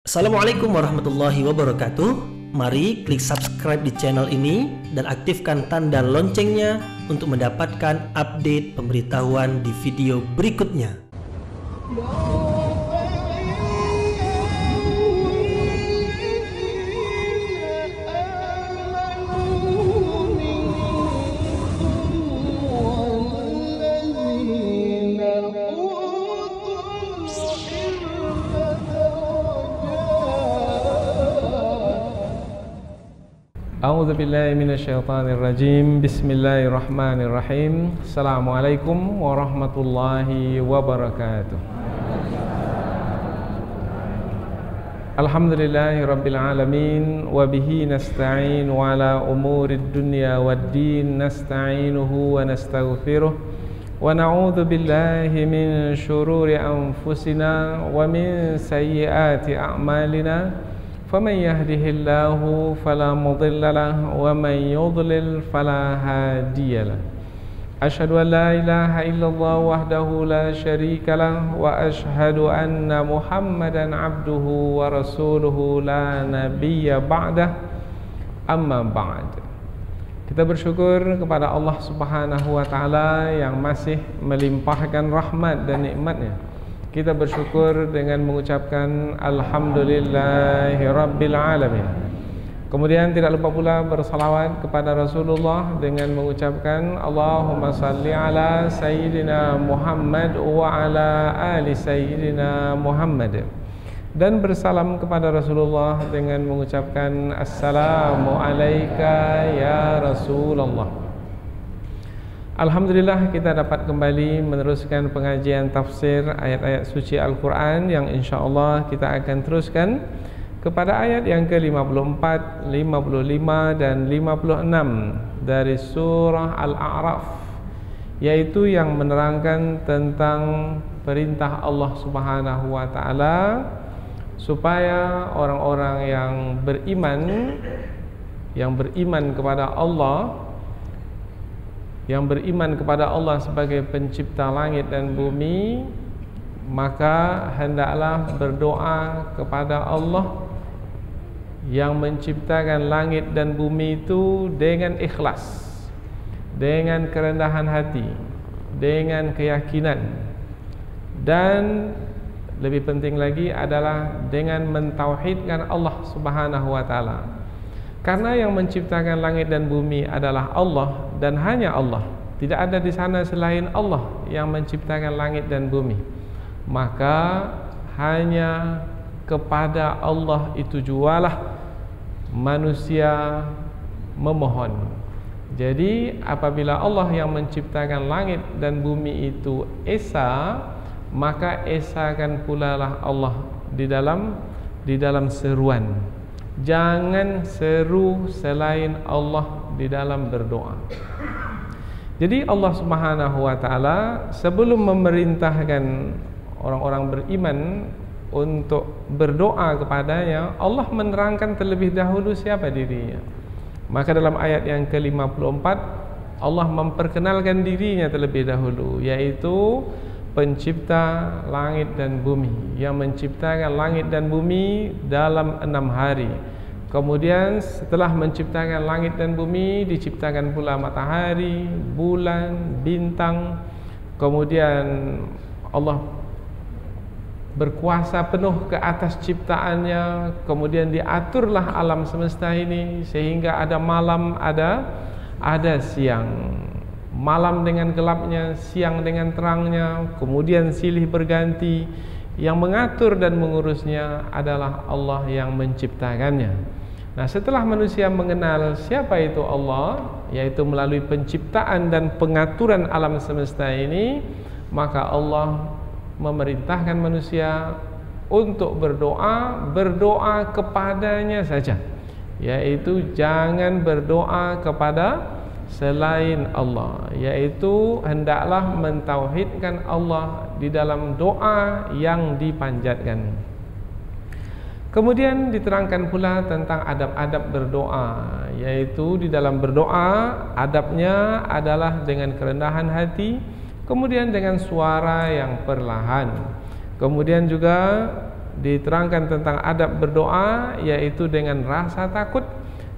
Assalamualaikum warahmatullahi wabarakatuh. Mari klik subscribe di channel ini dan aktifkan tanda loncengnya untuk mendapatkan update pemberitahuan di video berikutnya. A'udzu billahi minasyaitonir rajim. Bismillahirrahmanirrahim. Assalamualaikum warahmatullahi wabarakatuh. Alhamdulillahi rabbil alamin wa bihi nasta'in wa ala umurid dunya waddin nasta'inuhu wa nastaghfiruh wa na'udzu billahi min syururi anfusina wa min sayyiati a'malina. فمن يهده الله فلا مضل له ومن يضلل فلا هادي له أشهد أن لا إله إلا الله وحده لا شريك له وأشهد أن محمدا عبده ورسوله لا نبي بعده أما بعد. Kita bersyukur kepada Allah Subhanahu wa taala yang masih melimpahkan rahmat dan nikmatnya. Kita bersyukur dengan mengucapkan Alhamdulillahi Rabbil Alamin. Kemudian tidak lupa pula bersalawat kepada Rasulullah dengan mengucapkan Allahumma salli ala Sayyidina Muhammad wa ala ali Sayyidina Muhammad. Dan bersalam kepada Rasulullah dengan mengucapkan Assalamu alayka ya Rasulullah. Alhamdulillah kita dapat kembali meneruskan pengajian tafsir ayat-ayat suci Al-Quran yang insyaAllah kita akan teruskan kepada ayat yang ke-54, 55 dan 56 dari surah Al-A'raf, yaitu yang menerangkan tentang perintah Allah Subhanahu wa taala supaya orang-orang yang beriman kepada Allah, yang beriman kepada Allah sebagai pencipta langit dan bumi, maka hendaklah berdoa kepada Allah yang menciptakan langit dan bumi itu dengan ikhlas, dengan kerendahan hati, dengan keyakinan, dan lebih penting lagi adalah dengan mentauhidkan Allah Subhanahu wa taala. Karena yang menciptakan langit dan bumi adalah Allah dan hanya Allah. Tidak ada di sana selain Allah yang menciptakan langit dan bumi. Maka hanya kepada Allah itu jualah manusia memohon. Jadi apabila Allah yang menciptakan langit dan bumi itu esa, maka esakan pula lah Allah di dalam seruan. Jangan seru selain Allah di dalam berdoa. Jadi Allah Subhanahu wa taala sebelum memerintahkan orang-orang beriman untuk berdoa kepadanya, Allah menerangkan terlebih dahulu siapa dirinya. Maka dalam ayat yang ke-54 Allah memperkenalkan dirinya terlebih dahulu, yaitu pencipta langit dan bumi, yang menciptakan langit dan bumi dalam 6 hari. Kemudian setelah menciptakan langit dan bumi, diciptakan pula matahari, bulan, bintang. Kemudian Allah berkuasa penuh ke atas ciptaannya. Kemudian diaturlah alam semesta ini sehingga ada malam, ada siang. Malam dengan gelapnya, siang dengan terangnya, kemudian silih berganti. Yang mengatur dan mengurusnya adalah Allah yang menciptakannya. Nah, setelah manusia mengenal siapa itu Allah, yaitu melalui penciptaan dan pengaturan alam semesta ini, maka Allah memerintahkan manusia untuk berdoa kepadanya saja, yaitu jangan berdoa kepada selain Allah, yaitu hendaklah mentauhidkan Allah di dalam doa yang dipanjatkan. Kemudian diterangkan pula tentang adab-adab berdoa, yaitu di dalam berdoa adabnya adalah dengan kerendahan hati, kemudian dengan suara yang perlahan, kemudian juga diterangkan tentang adab berdoa, yaitu dengan rasa takut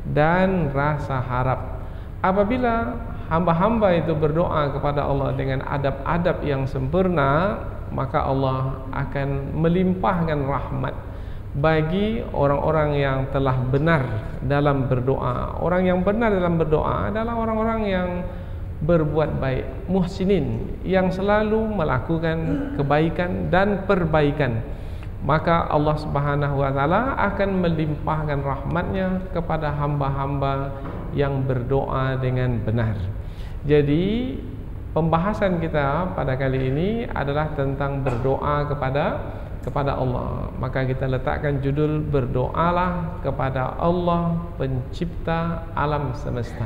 dan rasa harap. Apabila hamba-hamba itu berdoa kepada Allah dengan adab-adab yang sempurna, maka Allah akan melimpahkan rahmat bagi orang-orang yang telah benar dalam berdoa. Orang yang benar dalam berdoa adalah orang-orang yang berbuat baik, muhsinin, yang selalu melakukan kebaikan dan perbaikan. Maka Allah Subhanahu wa taala akan melimpahkan rahmatnya kepada hamba-hamba yang berdoa dengan benar. Jadi pembahasan kita pada kali ini adalah tentang berdoa kepada Allah. Maka kita letakkan judul berdoalah kepada Allah pencipta alam semesta.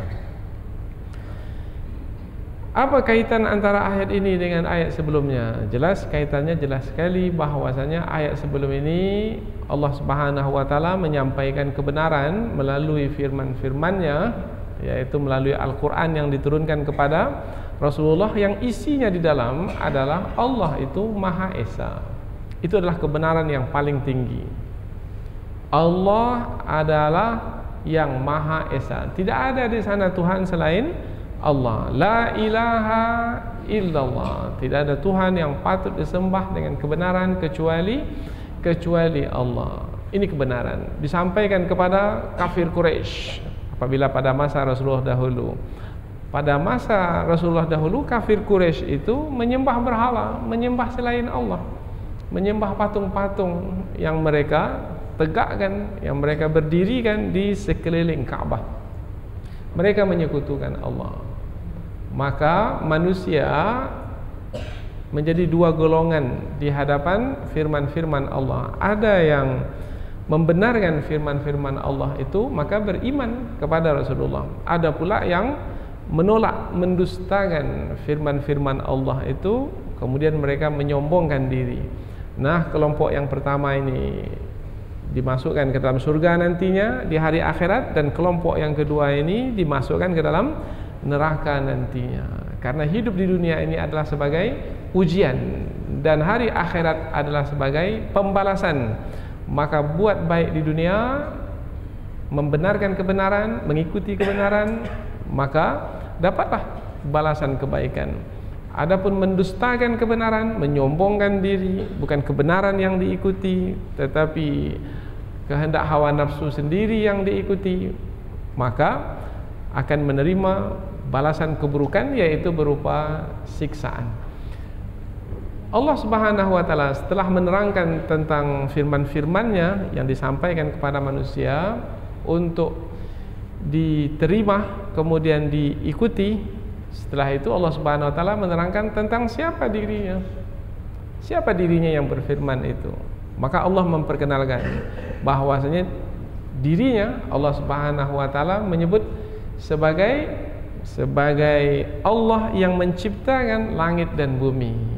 Apa kaitan antara ayat ini dengan ayat sebelumnya? Jelas kaitannya jelas sekali, bahwasanya ayat sebelum ini Allah Subhanahu wa taala menyampaikan kebenaran melalui firman-firman-Nya, yaitu melalui Al-Qur'an yang diturunkan kepada Rasulullah, yang isinya di dalam adalah Allah itu Maha Esa. Itu adalah kebenaran yang paling tinggi. Allah adalah yang Maha Esa. Tidak ada di sana Tuhan selain Allah. La ilaha illallah. Tidak ada Tuhan yang patut disembah dengan kebenaran kecuali Allah. Ini kebenaran disampaikan kepada kafir Quraisy apabila pada masa Rasulullah dahulu. Pada masa Rasulullah dahulu, kafir Quraisy itu menyembah berhala, menyembah selain Allah, menyembah patung-patung yang mereka tegakkan, yang mereka berdirikan di sekeliling Ka'bah. Mereka menyekutukan Allah. Maka manusia menjadi dua golongan di hadapan firman-firman Allah. Ada yang membenarkan firman-firman Allah itu, maka beriman kepada Rasulullah. Ada pula yang menolak, mendustakan firman-firman Allah itu, kemudian mereka menyombongkan diri. Nah, kelompok yang pertama ini dimasukkan ke dalam surga nantinya di hari akhirat, dan kelompok yang kedua ini dimasukkan ke dalam neraka nantinya. Karena hidup di dunia ini adalah sebagai ujian, dan hari akhirat adalah sebagai pembalasan. Maka buat baik di dunia, membenarkan kebenaran, mengikuti kebenaran, maka dapatlah balasan kebaikan. Adapun mendustakan kebenaran, menyombongkan diri, bukan kebenaran yang diikuti, tetapi kehendak hawa nafsu sendiri yang diikuti, maka akan menerima balasan keburukan, yaitu berupa siksaan. Allah Subhanahu wa taala setelah menerangkan tentang firman-firman-Nya yang disampaikan kepada manusia untuk diterima kemudian diikuti, setelah itu Allah Subhanahu wa taala menerangkan tentang siapa dirinya. Siapa dirinya yang berfirman itu? Maka Allah memperkenalkan bahwasanya dirinya, Allah Subhanahu wa taala menyebut sebagai Allah yang menciptakan langit dan bumi.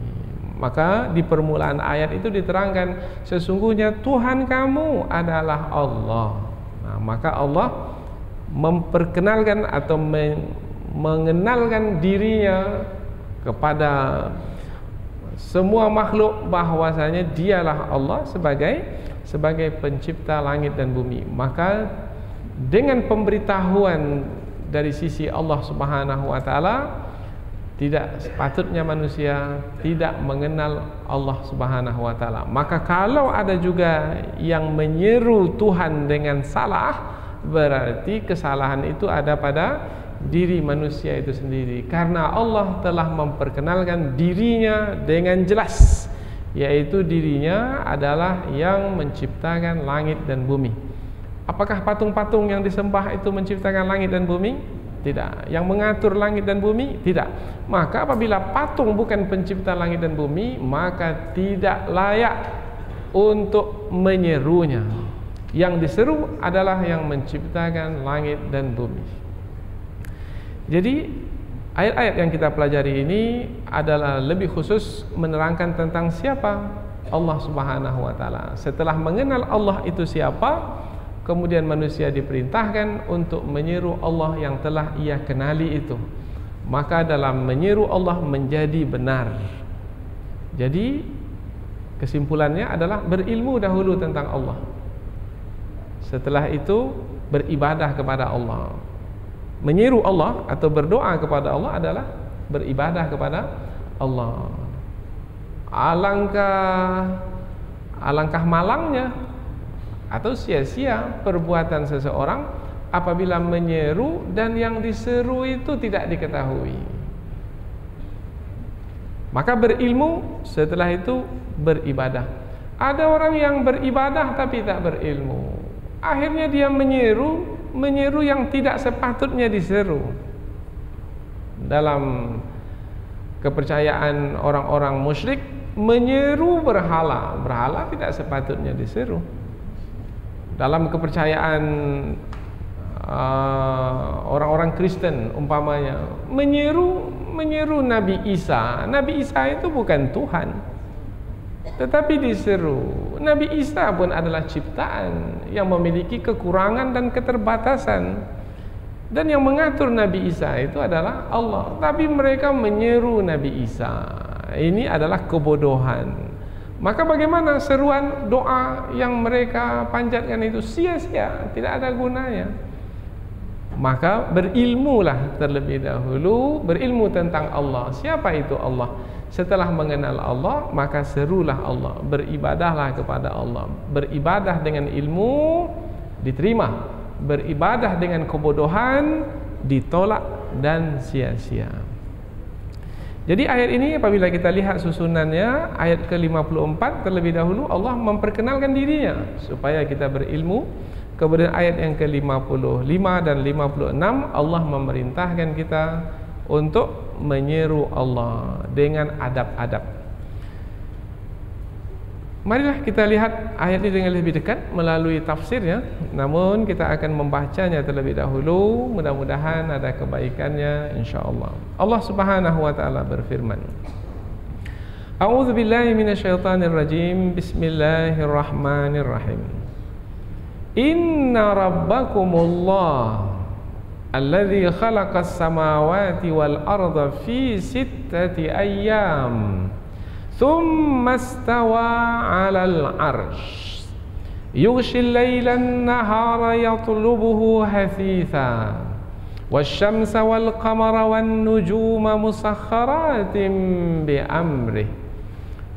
Maka di permulaan ayat itu diterangkan, sesungguhnya Tuhan kamu adalah Allah. Nah, maka Allah memperkenalkan atau mengenalkan dirinya kepada semua makhluk, bahwasanya dialah Allah sebagai pencipta langit dan bumi. Maka dengan pemberitahuan dari sisi Allah Subhanahu wa taala, tidak sepatutnya manusia tidak mengenal Allah Subhanahu wa taala. Maka kalau ada juga yang menyeru Tuhan dengan salah, berarti kesalahan itu ada pada diri manusia itu sendiri, karena Allah telah memperkenalkan dirinya dengan jelas, yaitu dirinya adalah yang menciptakan langit dan bumi. Apakah patung-patung yang disembah itu menciptakan langit dan bumi? Tidak. Yang mengatur langit dan bumi? Tidak. Maka apabila patung bukan pencipta langit dan bumi, maka tidak layak untuk menyerunya. Yang diseru adalah yang menciptakan langit dan bumi. Jadi ayat-ayat yang kita pelajari ini adalah lebih khusus menerangkan tentang siapa Allah Subhanahu wa taala. Setelah mengenal Allah itu siapa, kemudian manusia diperintahkan untuk menyeru Allah yang telah ia kenali itu. Maka dalam menyeru Allah menjadi benar. Jadi Kesimpulannya adalah berilmu dahulu tentang Allah. Setelah itu beribadah kepada Allah. Menyeru Allah atau berdoa kepada Allah adalah beribadah kepada Allah. Alangkah malangnya atau sia-sia perbuatan seseorang apabila menyeru dan yang diseru itu tidak diketahui. Maka berilmu, setelah itu beribadah. Ada orang yang beribadah tapi tak berilmu. Akhirnya dia menyeru yang tidak sepatutnya diseru. Dalam kepercayaan orang-orang musyrik, menyeru berhala tidak sepatutnya diseru. Dalam kepercayaan orang-orang Kristen umpamanya, menyeru Nabi Isa. Nabi Isa itu bukan Tuhan, tetapi diseru. Nabi Isa pun adalah ciptaan yang memiliki kekurangan dan keterbatasan, dan yang mengatur Nabi Isa itu adalah Allah. Tapi mereka menyeru Nabi Isa. Ini adalah kebodohan. Maka bagaimana seruan doa yang mereka panjatkan itu sia-sia, tidak ada gunanya. Maka berilmulah terlebih dahulu, berilmu tentang Allah. Siapa itu Allah? Setelah mengenal Allah, maka serulah Allah, beribadahlah kepada Allah. Beribadah dengan ilmu diterima, beribadah dengan kebodohan ditolak dan sia-sia. Jadi ayat ini apabila kita lihat susunannya, ayat ke-54 terlebih dahulu Allah memperkenalkan dirinya supaya kita berilmu. Kemudian ayat yang ke-55 dan 56 Allah memerintahkan kita untuk menyeru Allah dengan adab-adab. Marilah kita lihat ayat ini dengan lebih dekat melalui tafsirnya. Namun kita akan membacanya terlebih dahulu. Mudah-mudahan ada kebaikannya insyaallah. Allah Subhanahu wa taala berfirman, A'udzu billahi minasyaitonir rajim. Bismillahirrahmanirrahim. Inna rabbakumullah alladzi khalaqas samawati wal arda fi sittati ayyam thumma istawa 'alal 'arsy yughshil laila an-nahara yatlubuhu hathitha wasyamsa wal qamara wan nujuma musakhkharatin bi amrihi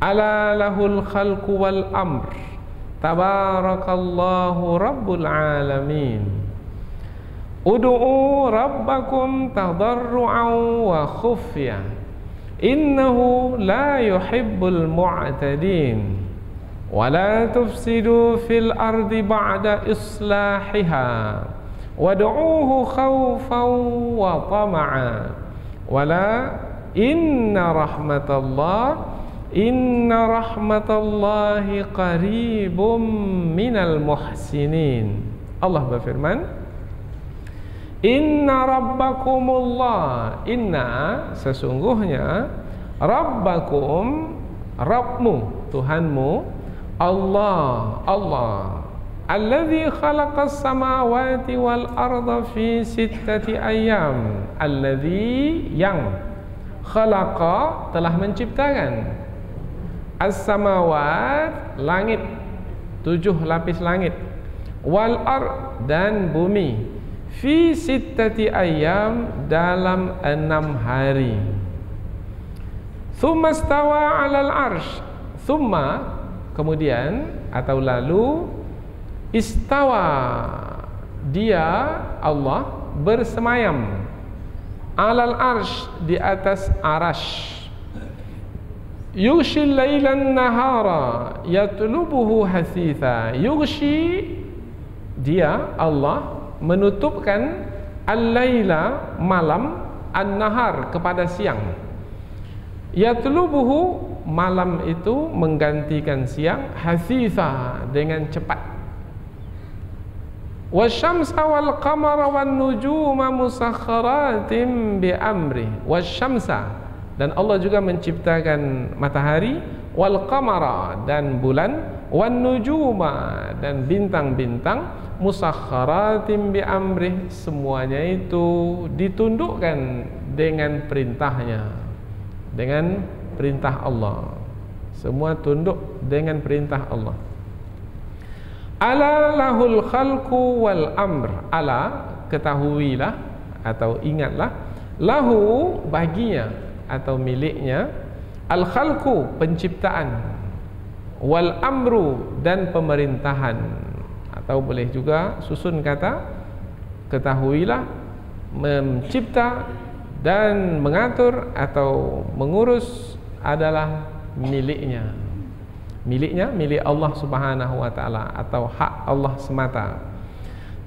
ala lahul khalqu wal amr tabarakallahu rabbul alamin. Ud'u rabbakum tadarru'an wa khufyah innahu la yuhibbul mu'tadin wa la tufsidu fil ardi ba'da islahiha wad'uuhu khawfan wa tama'a wala inna rahmatallahi qaribum minal muhsinin. Allah berfirman, Inna rabbakumullah, inna sesungguhnya, rabbakum Rabbmu, Tuhanmu, Allah alladzi khalaqas samawati wal arda fi sittati ayyam. Alladzi yang khalaqa telah menciptakan, as-samawat langit, 7 lapis langit, wal ard dan bumi, fi sittati ayyam dalam 6 hari. Thumma stawa 'alal arsy, thumma kemudian atau lalu, istawa dia Allah bersemayam, 'alal arsy di atas arasy, yughshil lailan nahara yatlubuhu hasitha. Yughshi dia Allah menutupkan al-laila malam, an-nahar kepada siang. Yatlubuhu malam itu menggantikan siang, hasitha dengan cepat. Wasyamsa wal qamara wan nujuma musakhkharatin bi amri. Wasyamsa, dan Allah juga menciptakan matahari, wal qamara dan bulan, wan nujuma dan bintang-bintang, musakhkharatin bi amrih, semuanya itu ditundukkan dengan perintahnya, dengan perintah Allah. Semua tunduk dengan perintah Allah. Ala lahul khalqu wal amr. Ala, ketahuilah atau ingatlah, lahu, baginya atau miliknya, al khalqu, penciptaan, wal amru, dan pemerintahan. Atau boleh juga susun kata, ketahuilah, mencipta dan mengatur atau mengurus adalah miliknya. Milik Allah Subhanahu wa taala atau hak Allah semata.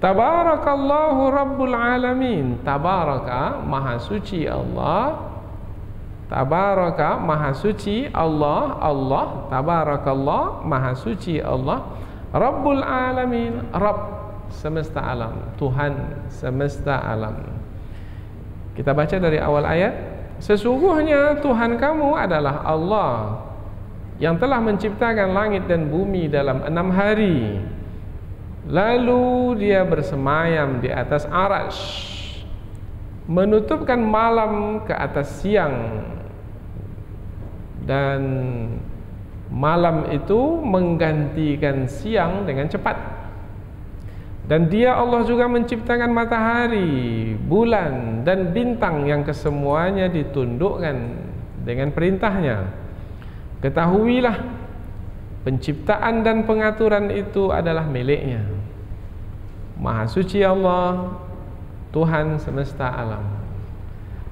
Tabarakallahu Rabbul Alamin. Tabaraka, maha suci Allah. Tabaraka, maha suci Allah. Allah, tabarakallah, maha suci Allah. Rabbul Alamin, Rabb semesta alam, Tuhan semesta alam. Kita baca dari awal ayat. Sesungguhnya Tuhan kamu adalah Allah yang telah menciptakan langit dan bumi dalam 6 hari. Lalu dia bersemayam di atas arasy, menutupkan malam ke atas siang, dan malam itu menggantikan siang dengan cepat. Dan dia Allah juga menciptakan matahari, bulan, dan bintang yang kesemuanya ditundukkan dengan perintahnya. Ketahuilah, penciptaan dan pengaturan itu adalah miliknya. Maha suci Allah, Tuhan semesta alam.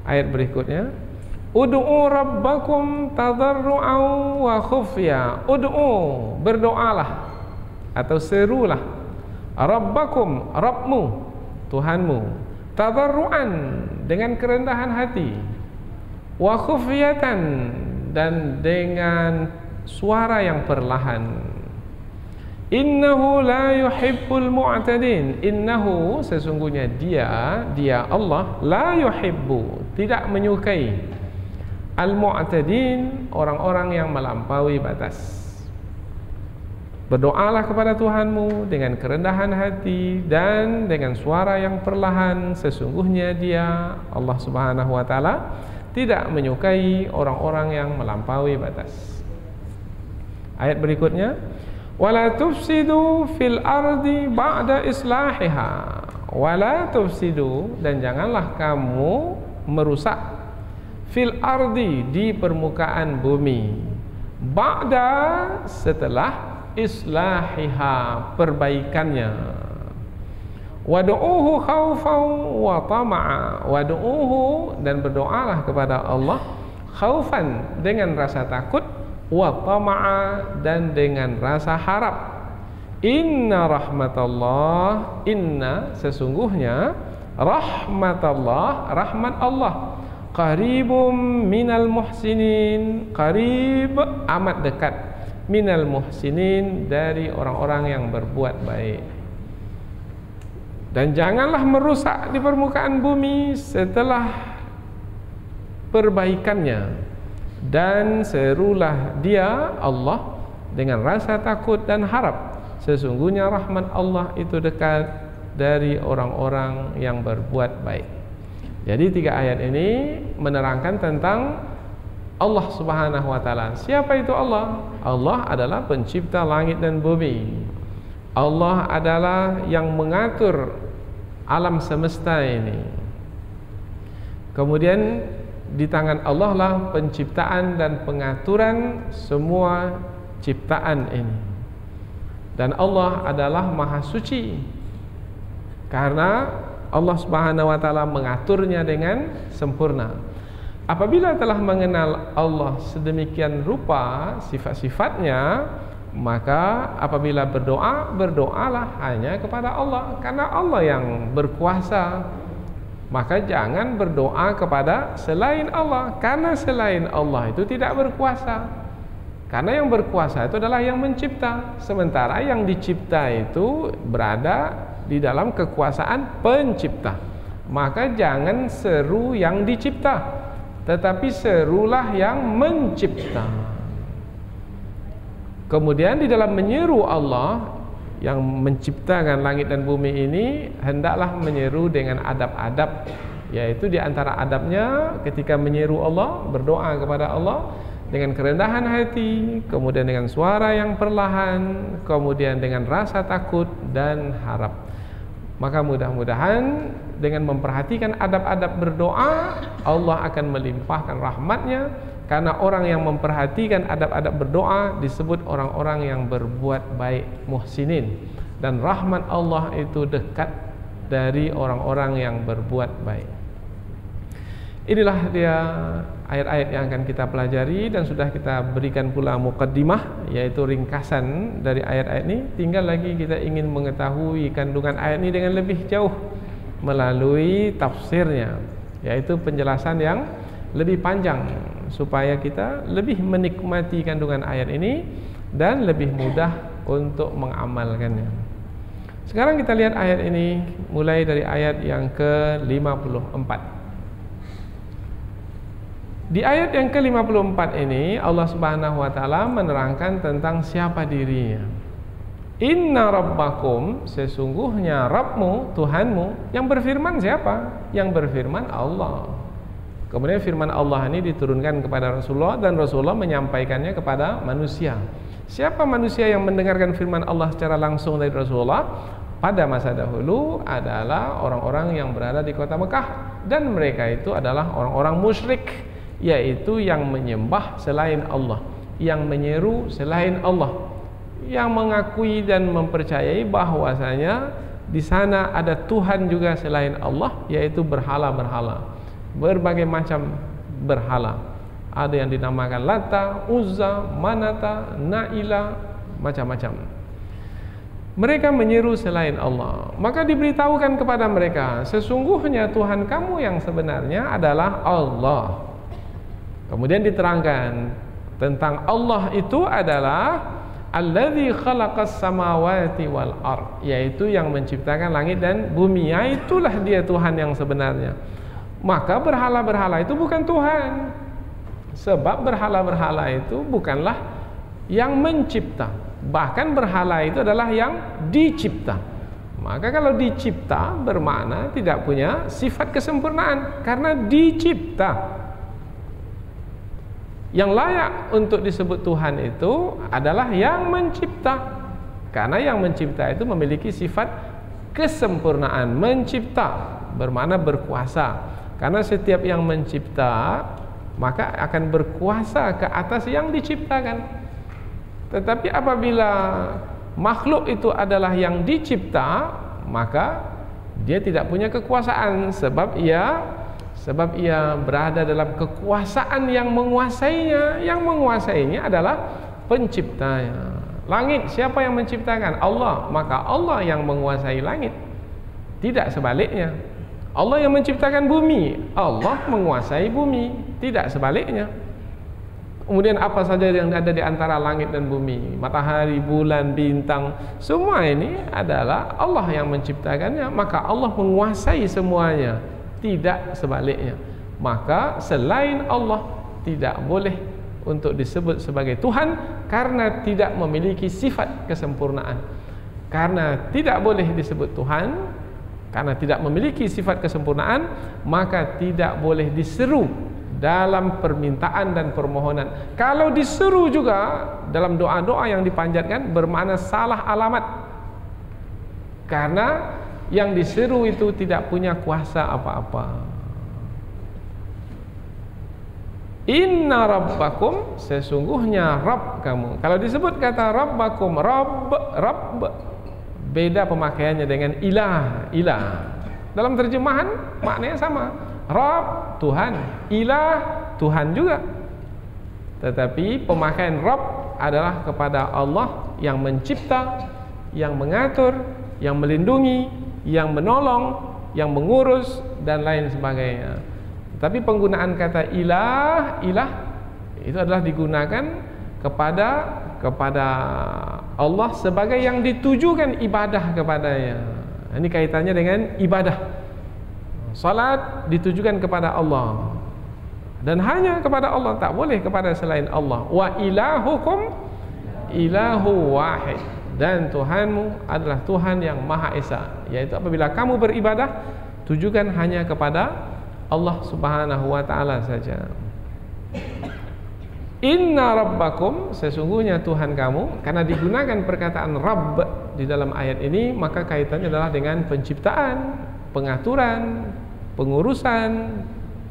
Ayat berikutnya, ud'u rabbakum tadarru'an wa khufya. Ud'u, berdoalah atau serulah, rabbakum, Rabbmu, Tuhanmu, tadarru'an, dengan kerendahan hati, wa khufyatan, dan dengan suara yang perlahan. Innahu la yuhibbul mu'tadin. Innahu, sesungguhnya dia Allah, la yuhibbu, tidak menyukai, al-mu'tadin, orang-orang yang melampaui batas. Berdoalah kepada Tuhanmu dengan kerendahan hati dan dengan suara yang perlahan. Sesungguhnya dia, Allah Subhanahu wa taala, tidak menyukai orang-orang yang melampaui batas. Ayat berikutnya, wala tufsidu fil ardi ba'da islahiha. Wala tufsidu, dan janganlah kamu merusak, fil ardi, di permukaan bumi, ba'da, setelah, islahiha, perbaikannya. Wadu'uhu khaufan wa tama'a. Wadu'uhu, dan berdoalah kepada Allah, khaufan, dengan rasa takut, wa tama'a, dan dengan rasa harap. Inna rahmatallah, inna, sesungguhnya, rahmatallah, rahmat Allah, qaribum minal muhsinin, qarib, amat dekat, minal muhsinin, dari orang-orang yang berbuat baik. Dan janganlah merusak di permukaan bumi setelah perbaikannya, dan serulah dia, Allah, dengan rasa takut dan harap. Sesungguhnya rahmat Allah itu dekat dari orang-orang yang berbuat baik. Jadi 3 ayat ini menerangkan tentang Allah Subhanahu wa taala. Siapa itu Allah? Allah adalah pencipta langit dan bumi. Allah adalah yang mengatur alam semesta ini. Kemudian di tangan Allah lah penciptaan dan pengaturan semua ciptaan ini. Dan Allah adalah maha suci, karena Allah Subhanahu wa taala mengaturnya dengan sempurna. Apabila telah mengenal Allah sedemikian rupa sifat-sifatnya, maka apabila berdoa, berdoalah hanya kepada Allah, karena Allah yang berkuasa. Maka jangan berdoa kepada selain Allah, karena selain Allah itu tidak berkuasa. Karena yang berkuasa itu adalah yang mencipta, sementara yang dicipta itu berada di dalam kekuasaan pencipta. Maka jangan seru yang dicipta, tetapi serulah yang mencipta. Kemudian di dalam menyeru Allah yang menciptakan langit dan bumi ini, hendaklah menyeru dengan adab-adab, yaitu di antara adabnya ketika menyeru Allah, berdoa kepada Allah, dengan kerendahan hati, kemudian dengan suara yang perlahan, kemudian dengan rasa takut dan harap. Maka mudah-mudahan dengan memperhatikan adab-adab berdoa, Allah akan melimpahkan rahmatnya. Karena orang yang memperhatikan adab-adab berdoa disebut orang-orang yang berbuat baik, muhsinin. Dan rahmat Allah itu dekat dari orang-orang yang berbuat baik. Inilah dia ayat-ayat yang akan kita pelajari, dan sudah kita berikan pula muqaddimah, yaitu ringkasan dari ayat-ayat ini. Tinggal lagi kita ingin mengetahui kandungan ayat ini dengan lebih jauh melalui tafsirnya, yaitu penjelasan yang lebih panjang, supaya kita lebih menikmati kandungan ayat ini dan lebih mudah untuk mengamalkannya. Sekarang kita lihat ayat ini mulai dari ayat yang ke-54. Di ayat yang ke-54 ini Allah Subhanahu wa taala menerangkan tentang siapa dirinya. Inna rabbakum, sesungguhnya Rabbmu, Tuhanmu. Yang berfirman siapa? Yang berfirman Allah. Kemudian firman Allah ini diturunkan kepada Rasulullah, dan Rasulullah menyampaikannya kepada manusia. Siapa manusia yang mendengarkan firman Allah secara langsung dari Rasulullah? Pada masa dahulu adalah orang-orang yang berada di kota Mekah, dan mereka itu adalah orang-orang musyrik, yaitu yang menyembah selain Allah, yang menyeru selain Allah, yang mengakui dan mempercayai bahwasanya di sana ada Tuhan juga selain Allah, yaitu berhala-berhala, berbagai macam berhala. Ada yang dinamakan Lata, Uzza, Manata, Naila, macam-macam. Mereka menyeru selain Allah. Maka diberitahukan kepada mereka, sesungguhnya Tuhan kamu yang sebenarnya adalah Allah. Kemudian diterangkan tentang Allah itu adalah alladzi khalaqas samawati wal ard, yaitu yang menciptakan langit dan bumi. Ya, itulah dia Tuhan yang sebenarnya. Maka berhala-berhala itu bukan Tuhan. Sebab berhala-berhala itu bukanlah yang mencipta. Bahkan berhala itu adalah yang dicipta. Maka kalau dicipta bermakna tidak punya sifat kesempurnaan, karena dicipta. Yang layak untuk disebut Tuhan itu adalah yang mencipta, karena yang mencipta itu memiliki sifat kesempurnaan. Mencipta bermakna berkuasa, karena setiap yang mencipta maka akan berkuasa ke atas yang diciptakan. Tetapi apabila makhluk itu adalah yang dicipta, maka dia tidak punya kekuasaan, sebab ia berada dalam kekuasaan yang menguasainya. Yang menguasainya adalah penciptanya. Langit, siapa yang menciptakan? Allah. Maka Allah yang menguasai langit, tidak sebaliknya. Allah yang menciptakan bumi, Allah menguasai bumi, tidak sebaliknya. Kemudian apa saja yang ada di antara langit dan bumi, matahari, bulan, bintang, semua ini adalah Allah yang menciptakannya. Maka Allah menguasai semuanya, tidak sebaliknya. Maka selain Allah tidak boleh untuk disebut sebagai Tuhan, karena tidak memiliki sifat kesempurnaan. Karena tidak boleh disebut Tuhan, karena tidak memiliki sifat kesempurnaan, maka tidak boleh diseru dalam permintaan dan permohonan. Kalau diseru juga dalam doa-doa yang dipanjatkan bermakna salah alamat, karena yang diseru itu tidak punya kuasa apa-apa. Inna rabbakum, sesungguhnya Rabb kamu. Kalau disebut kata rabbakum, Rabb beda pemakaiannya dengan ilah. Dalam terjemahan maknanya sama. Rabb Tuhan, ilah Tuhan juga. Tetapi pemakaian Rabb adalah kepada Allah yang mencipta, yang mengatur, yang melindungi, yang menolong, yang mengurus, dan lain sebagainya. Tapi penggunaan kata ilah itu adalah digunakan kepada Allah sebagai yang ditujukan ibadah kepadanya. Ini kaitannya dengan ibadah. Salat ditujukan kepada Allah, dan hanya kepada Allah, tak boleh kepada selain Allah. Wa ilahukum ilahu wahid, dan Tuhanmu adalah Tuhan yang Maha Esa. Yaitu apabila kamu beribadah, tujukan hanya kepada Allah Subhanahu wa ta'ala saja. Inna rabbakum, sesungguhnya Tuhan kamu. Karena digunakan perkataan Rabb di dalam ayat ini, maka kaitannya adalah dengan penciptaan, pengaturan, pengurusan,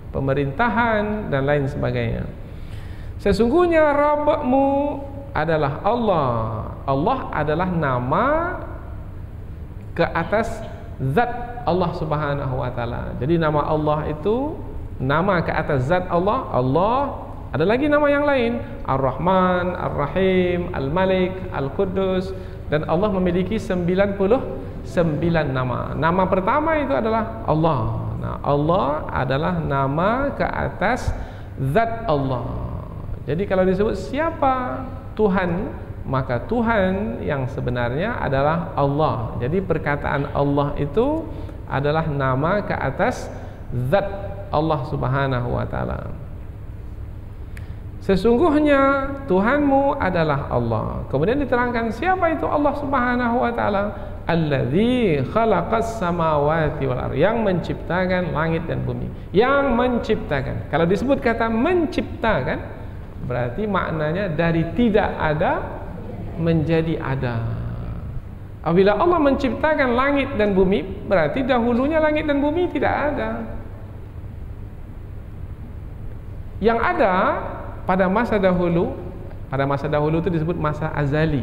pemerintahan, dan lain sebagainya. Sesungguhnya Rabbmu adalah Allah. Allah adalah nama ke atas zat Allah Subhanahu wa taala. Jadi nama Allah itu nama ke atas zat Allah. Allah ada lagi nama yang lain, Ar-Rahman, Ar-Rahim, Al-Malik, Al-Quddus, dan Allah memiliki 99 nama. Nama pertama itu adalah Allah. Nah, Allah adalah nama ke atas zat Allah. Jadi kalau disebut siapa Tuhan, maka Tuhan yang sebenarnya adalah Allah. Jadi perkataan Allah itu adalah nama ke atas zat Allah Subhanahu wa taala. Sesungguhnya Tuhanmu adalah Allah. Kemudian diterangkan siapa itu Allah Subhanahu wa taala? Allazi khalaqas samawati wal ardh, yang menciptakan langit dan bumi. Yang menciptakan. Kalau disebut kata menciptakan, berarti maknanya dari tidak ada menjadi ada. Apabila Allah menciptakan langit dan bumi, berarti dahulunya langit dan bumi tidak ada. Yang ada pada masa dahulu itu disebut masa azali,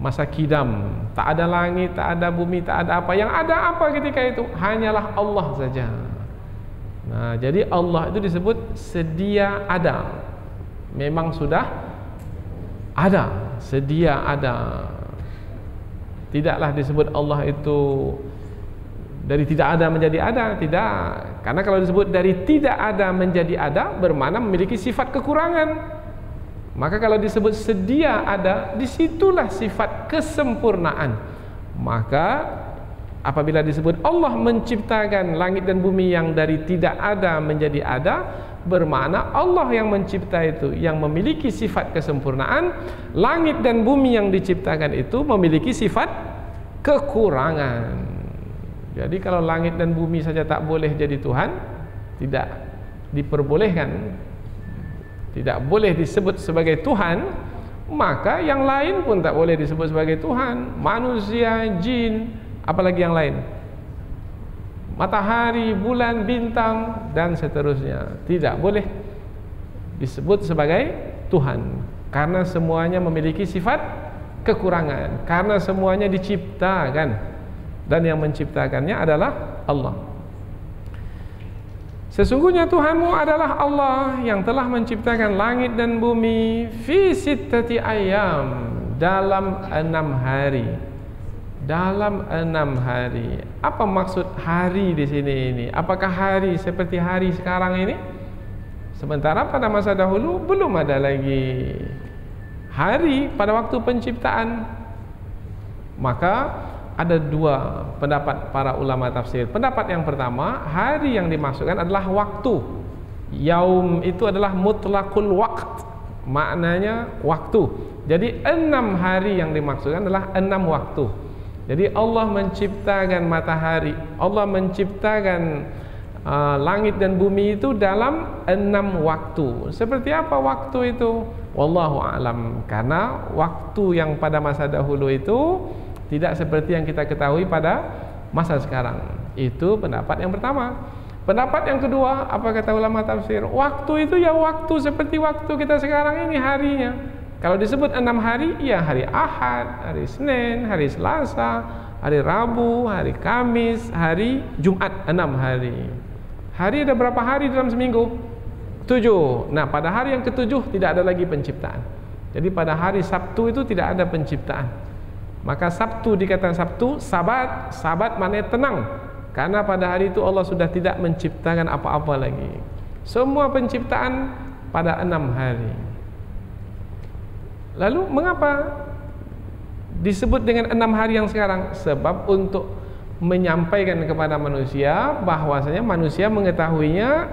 masa kidam. Tak ada langit, tak ada bumi, tak ada apa. Yang ada apa ketika itu? Hanyalah Allah saja. Nah, jadi Allah itu disebut sedia ada. Memang sudah ada, sedia ada. Tidaklah disebut Allah itu dari tidak ada menjadi ada, tidak. Karena kalau disebut dari tidak ada menjadi ada, bermakna memiliki sifat kekurangan. Maka kalau disebut sedia ada, disitulah sifat kesempurnaan. Maka apabila disebut Allah menciptakan langit dan bumi yang dari tidak ada menjadi ada, bermakna Allah yang mencipta itu, yang memiliki sifat kesempurnaan. Langit dan bumi yang diciptakan itu memiliki sifat kekurangan. Jadi kalau langit dan bumi saja tak boleh jadi Tuhan, tidak diperbolehkan, tidak boleh disebut sebagai Tuhan, maka yang lain pun tak boleh disebut sebagai Tuhan. Manusia, jin, apalagi yang lain, matahari, bulan, bintang, dan seterusnya, tidak boleh disebut sebagai Tuhan, karena semuanya memiliki sifat kekurangan, karena semuanya diciptakan, dan yang menciptakannya adalah Allah. Sesungguhnya Tuhanmu adalah Allah yang telah menciptakan langit dan bumi fi sittati ayyam, dalam 6 hari. Dalam 6 hari. Apa maksud hari di sini ini? Apakah hari seperti hari sekarang ini? Sementara pada masa dahulu belum ada lagi hari pada waktu penciptaan. Maka ada 2 pendapat para ulama tafsir. Pendapat yang pertama, hari yang dimaksudkan adalah waktu. Yaum itu adalah mutlaqul waqt, maknanya waktu. Jadi 6 hari yang dimaksudkan adalah 6 waktu. Jadi Allah menciptakan matahari, Allah menciptakan langit dan bumi itu dalam 6 waktu. Seperti apa waktu itu? Wallahu a'lam. Karena waktu yang pada masa dahulu itu tidak seperti yang kita ketahui pada masa sekarang. Itu pendapat yang pertama. Pendapat yang kedua, apa kata ulama tafsir? Waktu itu ya waktu seperti waktu kita sekarang ini harinya. Kalau disebut 6 hari, ya hari Ahad, hari Senin, hari Selasa, hari Rabu, hari Kamis, hari Jumat, 6 hari. Hari ada berapa hari dalam seminggu? 7. Nah, pada hari yang ke-7 tidak ada lagi penciptaan. Jadi pada hari Sabtu itu tidak ada penciptaan. Maka Sabtu dikatakan Sabtu, Sabat. Sabat maknanya tenang, karena pada hari itu Allah sudah tidak menciptakan apa-apa lagi. Semua penciptaan pada 6 hari. Lalu mengapa disebut dengan 6 hari yang sekarang? Sebab untuk menyampaikan kepada manusia bahwasanya manusia mengetahuinya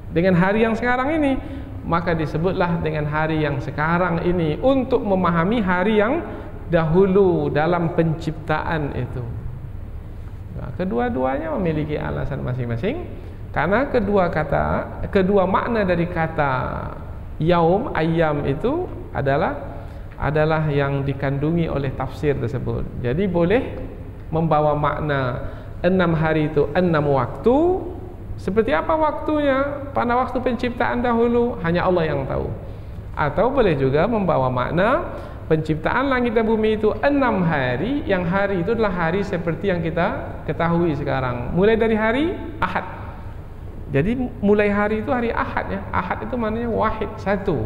dengan hari yang sekarang ini, maka disebutlah dengan hari yang sekarang ini untuk memahami hari yang dahulu dalam penciptaan itu. Nah, kedua-duanya memiliki alasan masing-masing, karena kedua makna dari kata yaum, ayyam itu adalah yang dikandungi oleh tafsir tersebut. Jadi boleh membawa makna 6 hari itu 6 waktu. Seperti apa waktunya? Pada waktu penciptaan dahulu hanya Allah yang tahu. Atau boleh juga membawa makna penciptaan langit dan bumi itu 6 hari, yang hari itu adalah hari seperti yang kita ketahui sekarang. Mulai dari hari Ahad. Jadi mulai hari itu hari Ahad ya. Ahad itu maknanya wahid, satu.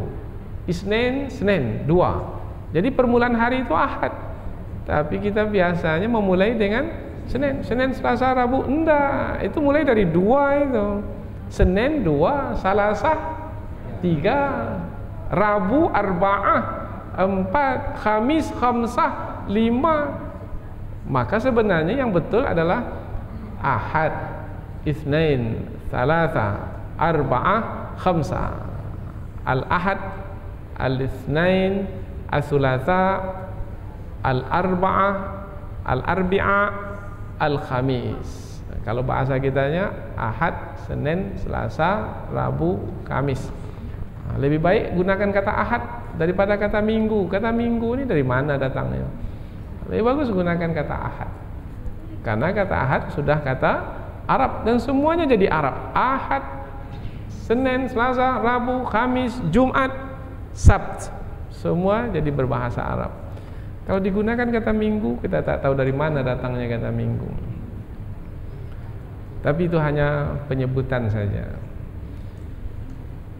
Isnin, Senin, 2. Jadi permulaan hari itu Ahad. Tapi kita biasanya memulai dengan Senin, Selasa, Rabu. Enggak, itu mulai dari 2 itu. Senin 2, Selasa 3, Rabu Arba'ah 4, Khamis Khamsah 5. Maka sebenarnya yang betul adalah Ahad, Itsnain, Tsalatsa, Arba'ah, Khamsah. Al-Ahad, Al-Itsnain, Al-Tsulatsa, Al-Arba'ah, Al-Arbi'a, Al-Khamis. Kalau bahasa kitanya Ahad, Senin, Selasa, Rabu, Kamis. Lebih baik gunakan kata Ahad daripada kata Minggu. Kata Minggu ini dari mana datangnya? Lebih bagus gunakan kata Ahad. Karena kata Ahad sudah kata Arab dan semuanya jadi Arab. Ahad, Senin, Selasa, Rabu, Kamis, Jumat, Sabt. Semua jadi berbahasa Arab. Kalau digunakan kata minggu, kita tak tahu dari mana datangnya kata minggu. Tapi itu hanya penyebutan saja.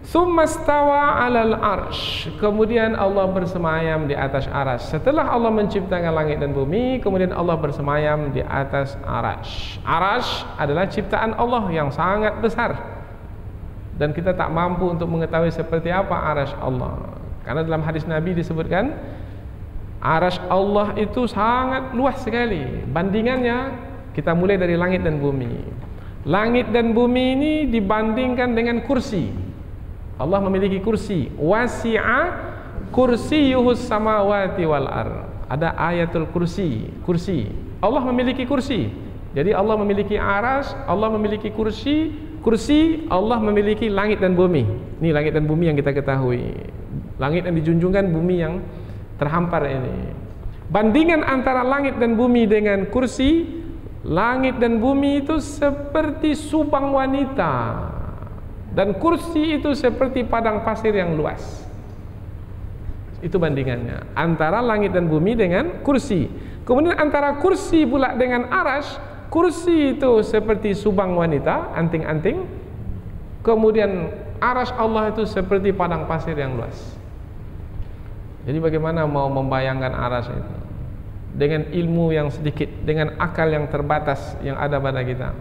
Summastawa 'alal arsy. Kemudian Allah bersemayam di atas arsy. Setelah Allah menciptakan langit dan bumi, kemudian Allah bersemayam di atas arsy. Arsy adalah ciptaan Allah yang sangat besar. Dan kita tak mampu untuk mengetahui seperti apa arsy Allah. Karena dalam hadis Nabi disebutkan arsy Allah itu sangat luas sekali. Bandingannya kita mulai dari langit dan bumi. Langit dan bumi ini dibandingkan dengan kursi. Allah memiliki kursi. Wasi'a kursiyuhus samawati wal ar. Ada ayatul kursi. Kursi. Allah memiliki kursi. Jadi Allah memiliki arsy, Allah memiliki kursi. Kursi, Allah memiliki langit dan bumi. Ini langit dan bumi yang kita ketahui. Langit yang dijunjungkan, bumi yang terhampar ini. Bandingan antara langit dan bumi dengan kursi, langit dan bumi itu seperti subang wanita dan kursi itu seperti padang pasir yang luas. Itu bandingannya antara langit dan bumi dengan kursi. Kemudian antara kursi pula dengan arsy, kursi itu seperti subang wanita, anting-anting. Kemudian arsy Allah itu seperti padang pasir yang luas. Jadi bagaimana mau membayangkan arsy itu dengan ilmu yang sedikit, dengan akal yang terbatas yang ada pada kita?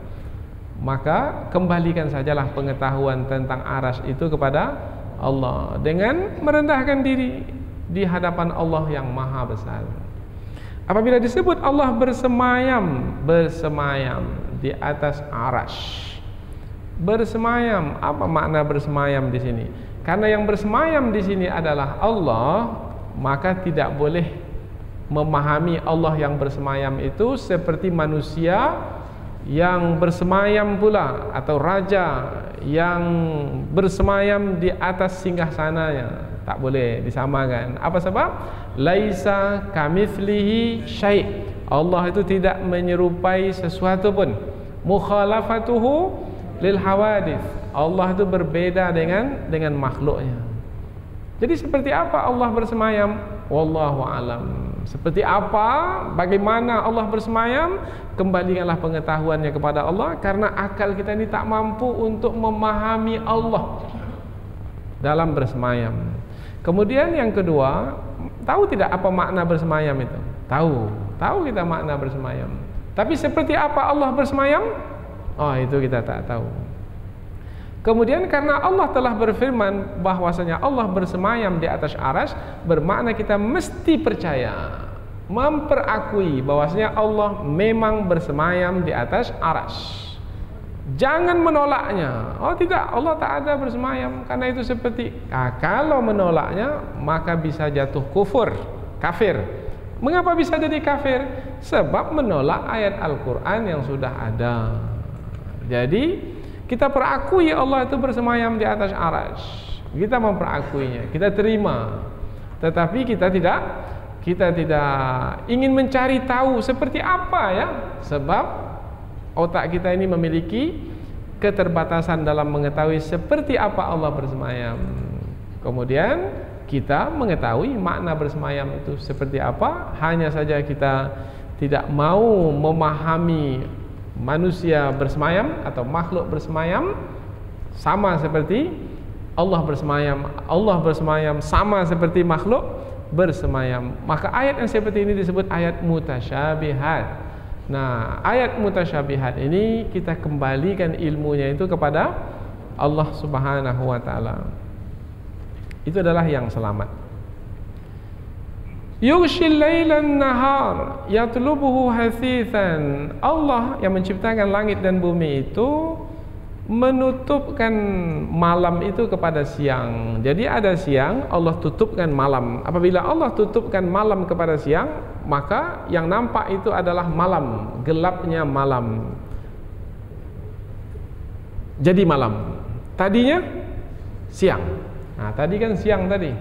Maka kembalikan sajalah pengetahuan tentang arsy itu kepada Allah dengan merendahkan diri di hadapan Allah yang maha besar. Apabila disebut Allah bersemayam di atas arsy. Bersemayam, apa makna bersemayam di sini? Karena yang bersemayam di sini adalah Allah, maka tidak boleh memahami Allah yang bersemayam itu seperti manusia yang bersemayam pula atau raja yang bersemayam di atas singgasananya. Tak boleh disamakan. Apa sebab? Laisa kamitslihi syai'. Allah itu tidak menyerupai sesuatu pun. Mukhalafatuhu lil hawadits. Allah itu berbeda dengan makhluknya. Jadi seperti apa Allah bersemayam? Wallahu alam. Seperti apa, bagaimana Allah bersemayam? Kembalikanlah pengetahuannya kepada Allah, karena akal kita ini tak mampu untuk memahami Allah dalam bersemayam. Kemudian yang kedua, tahu tidak apa makna bersemayam itu? Tahu kita makna bersemayam. Tapi seperti apa Allah bersemayam? Oh, itu kita tak tahu. Kemudian karena Allah telah berfirman bahwasanya Allah bersemayam di atas arsy, bermakna kita mesti percaya, memperakui bahwasanya Allah memang bersemayam di atas arsy. Jangan menolaknya. Oh tidak, Allah tak ada bersemayam, karena itu seperti kalau menolaknya maka bisa jatuh kafir. Mengapa bisa jadi kafir? Sebab menolak ayat Al-Quran yang sudah ada. Jadi kita perakui Allah itu bersemayam di atas arsy. Kita memperakuinya, kita terima. Tetapi kita tidak ingin mencari tahu seperti apa ya, sebab otak kita ini memiliki keterbatasan dalam mengetahui seperti apa Allah bersemayam. Kemudian kita mengetahui makna bersemayam itu seperti apa, hanya saja kita tidak mau memahami manusia bersemayam atau makhluk bersemayam sama seperti Allah bersemayam. Allah bersemayam sama seperti makhluk bersemayam. Maka ayat yang seperti ini disebut ayat mutasyabihat. Nah, ayat mutasyabihat ini kita kembalikan ilmunya itu kepada Allah Subhanahu wa taala. Itu adalah yang selamat. Yughshil lailan nahar yatlubuhu hasithan. Allah yang menciptakan langit dan bumi itu menutupkan malam itu kepada siang. Jadi ada siang, Allah tutupkan malam. Apabila Allah tutupkan malam kepada siang, maka yang nampak itu adalah malam, gelapnya malam. Jadi malam. Tadinya siang. Nah, tadi kan siang tadi.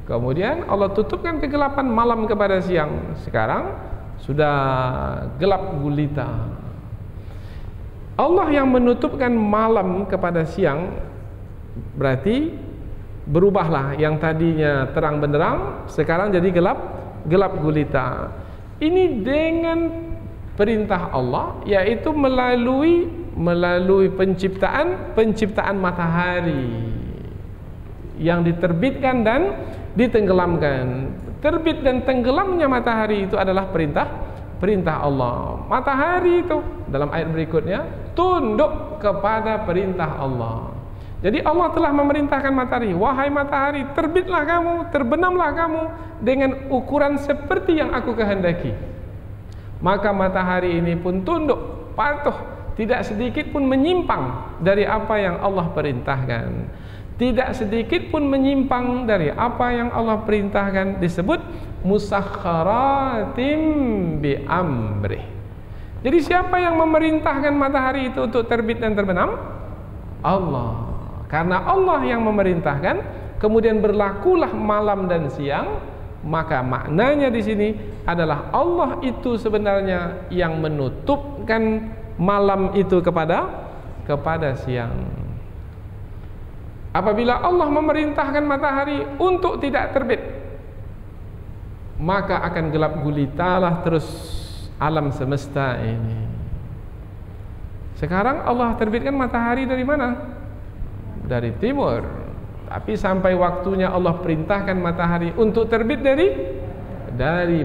Kemudian Allah tutupkan kegelapan malam kepada siang. Sekarang sudah gelap gulita. Allah yang menutupkan malam kepada siang, berarti berubahlah yang tadinya terang benderang sekarang jadi gelap gulita. Ini dengan perintah Allah, yaitu melalui penciptaan matahari yang diterbitkan dan ditenggelamkan. Terbit dan tenggelamnya matahari itu adalah perintah Allah. Matahari itu dalam ayat berikutnya tunduk kepada perintah Allah. Jadi Allah telah memerintahkan matahari, wahai matahari, terbitlah kamu, terbenamlah kamu dengan ukuran seperti yang aku kehendaki. Maka matahari ini pun tunduk, patuh, tidak sedikit pun menyimpang dari apa yang Allah perintahkan. Tidak sedikit pun menyimpang dari apa yang Allah perintahkan. Disebut musakhkharatim bi amrih. Jadi siapa yang memerintahkan matahari itu untuk terbit dan terbenam? Allah. Karena Allah yang memerintahkan, kemudian berlakulah malam dan siang, maka maknanya di sini adalah Allah itu sebenarnya yang menutupkan malam itu kepada siang. Apabila Allah memerintahkan matahari untuk tidak terbit, maka akan gelap gulitalah terus alam semesta ini. Sekarang Allah terbitkan matahari dari mana? Dari timur. Tapi sampai waktunya Allah perintahkan matahari untuk terbit dari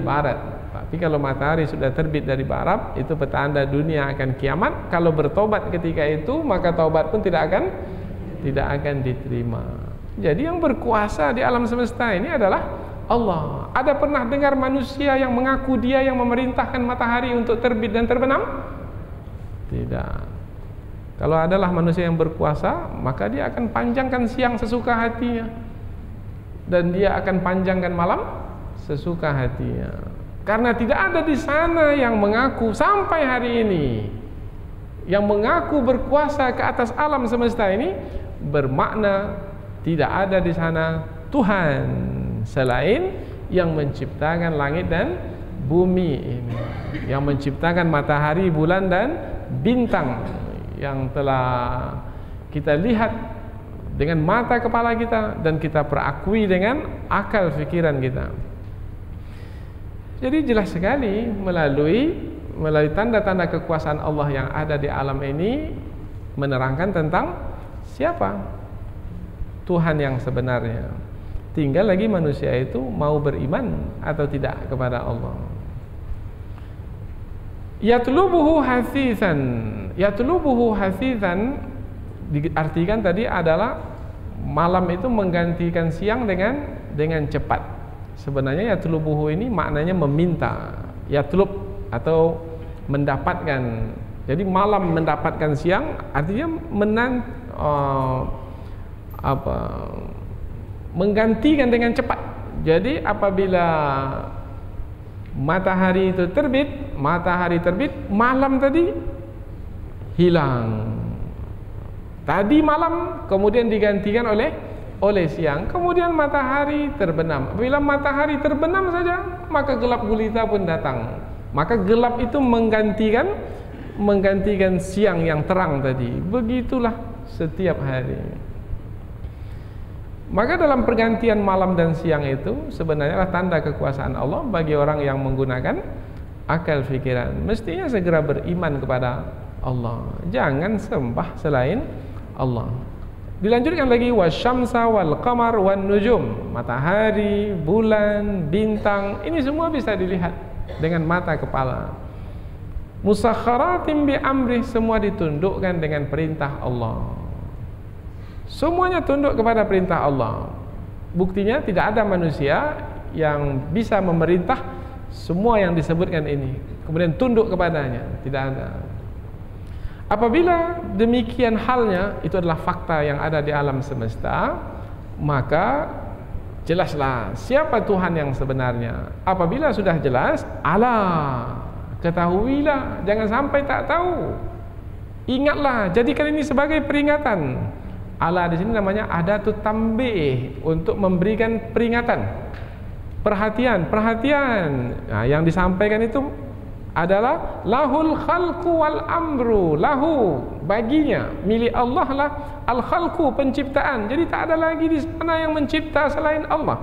barat. Tapi kalau matahari sudah terbit dari barat, itu petanda dunia akan kiamat. Kalau bertobat ketika itu, maka taubat pun tidak akan diterima. Jadi yang berkuasa di alam semesta ini adalah Allah. Ada pernah dengar manusia yang mengaku dia yang memerintahkan matahari untuk terbit dan terbenam? Tidak. Kalau adalah manusia yang berkuasa, maka dia akan panjangkan siang sesuka hatinya, dan dia akan panjangkan malam sesuka hatinya. Karena tidak ada di sana yang mengaku sampai hari ini, yang mengaku berkuasa ke atas alam semesta ini, bermakna tidak ada di sana Tuhan selain yang menciptakan langit dan bumi ini, yang menciptakan matahari, bulan dan bintang yang telah kita lihat dengan mata kepala kita dan kita perakui dengan akal fikiran kita. Jadi jelas sekali melalui tanda-tanda kekuasaan Allah yang ada di alam ini menerangkan tentang siapa Tuhan yang sebenarnya. Tinggal lagi manusia itu mau beriman atau tidak kepada Allah. Yatlubuhu hasithan. Yatlubuhu hasithan diartikan tadi adalah malam itu menggantikan siang dengan cepat. Sebenarnya yatlubuhu ini maknanya meminta. Yatlub atau mendapatkan. Jadi malam mendapatkan siang artinya menggantikan dengan cepat. Jadi apabila matahari itu terbit, malam tadi hilang. Tadi malam kemudian digantikan oleh oleh siang, kemudian matahari terbenam. Bila matahari terbenam saja, maka gelap gulita pun datang. Maka gelap itu menggantikan siang yang terang tadi. Begitulah setiap hari. Maka dalam pergantian malam dan siang itu sebenarnya adalah tanda kekuasaan Allah bagi orang yang menggunakan akal fikiran. Mestinya segera beriman kepada Allah. Jangan sembah selain Allah. Dilanjutkan lagi wasyamsa wal qamar wan nujum. Matahari, bulan, bintang, ini semua bisa dilihat dengan mata kepala. Musakhkharatin bi amrih, semua ditundukkan dengan perintah Allah. Semuanya tunduk kepada perintah Allah. Buktinya tidak ada manusia yang bisa memerintah semua yang disebutkan ini kemudian tunduk kepadanya, tidak ada. Apabila demikian halnya, itu adalah fakta yang ada di alam semesta, maka jelaslah siapa Tuhan yang sebenarnya. Apabila sudah jelas, alah, ketahuilah, jangan sampai tak tahu. Ingatlah, jadikan ini sebagai peringatan. Ala di sini namanya adatut tambih, untuk memberikan peringatan, perhatian. Nah, yang disampaikan itu adalah lahul khalqu wal amru, lahu, baginya, milik Allah lah al khalqu, penciptaan. Jadi tak ada lagi di sana yang mencipta selain Allah.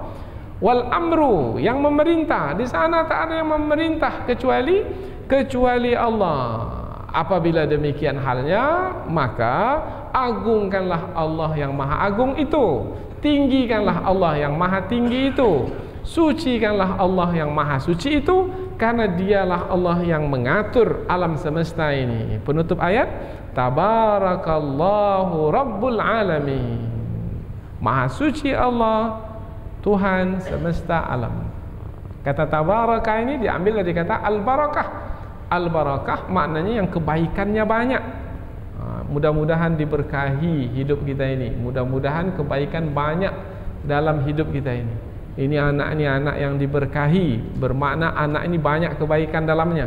Wal amru, yang memerintah, di sana tak ada yang memerintah kecuali Allah. Apabila demikian halnya, maka agungkanlah Allah yang maha agung itu, tinggikanlah Allah yang maha tinggi itu, sucikanlah Allah yang maha suci itu, karena dialah Allah yang mengatur alam semesta ini. Penutup ayat, tabarakallahu rabbul alamin. Maha suci Allah, Tuhan semesta alam. Kata tabaraka ini diambil dari kata al-barakah. Al-barakah maknanya yang kebaikannya banyak. Mudah-mudahan diberkahi hidup kita ini. Mudah-mudahan kebaikan banyak dalam hidup kita ini. Ini anak yang diberkahi, bermakna anak ini banyak kebaikan dalamnya.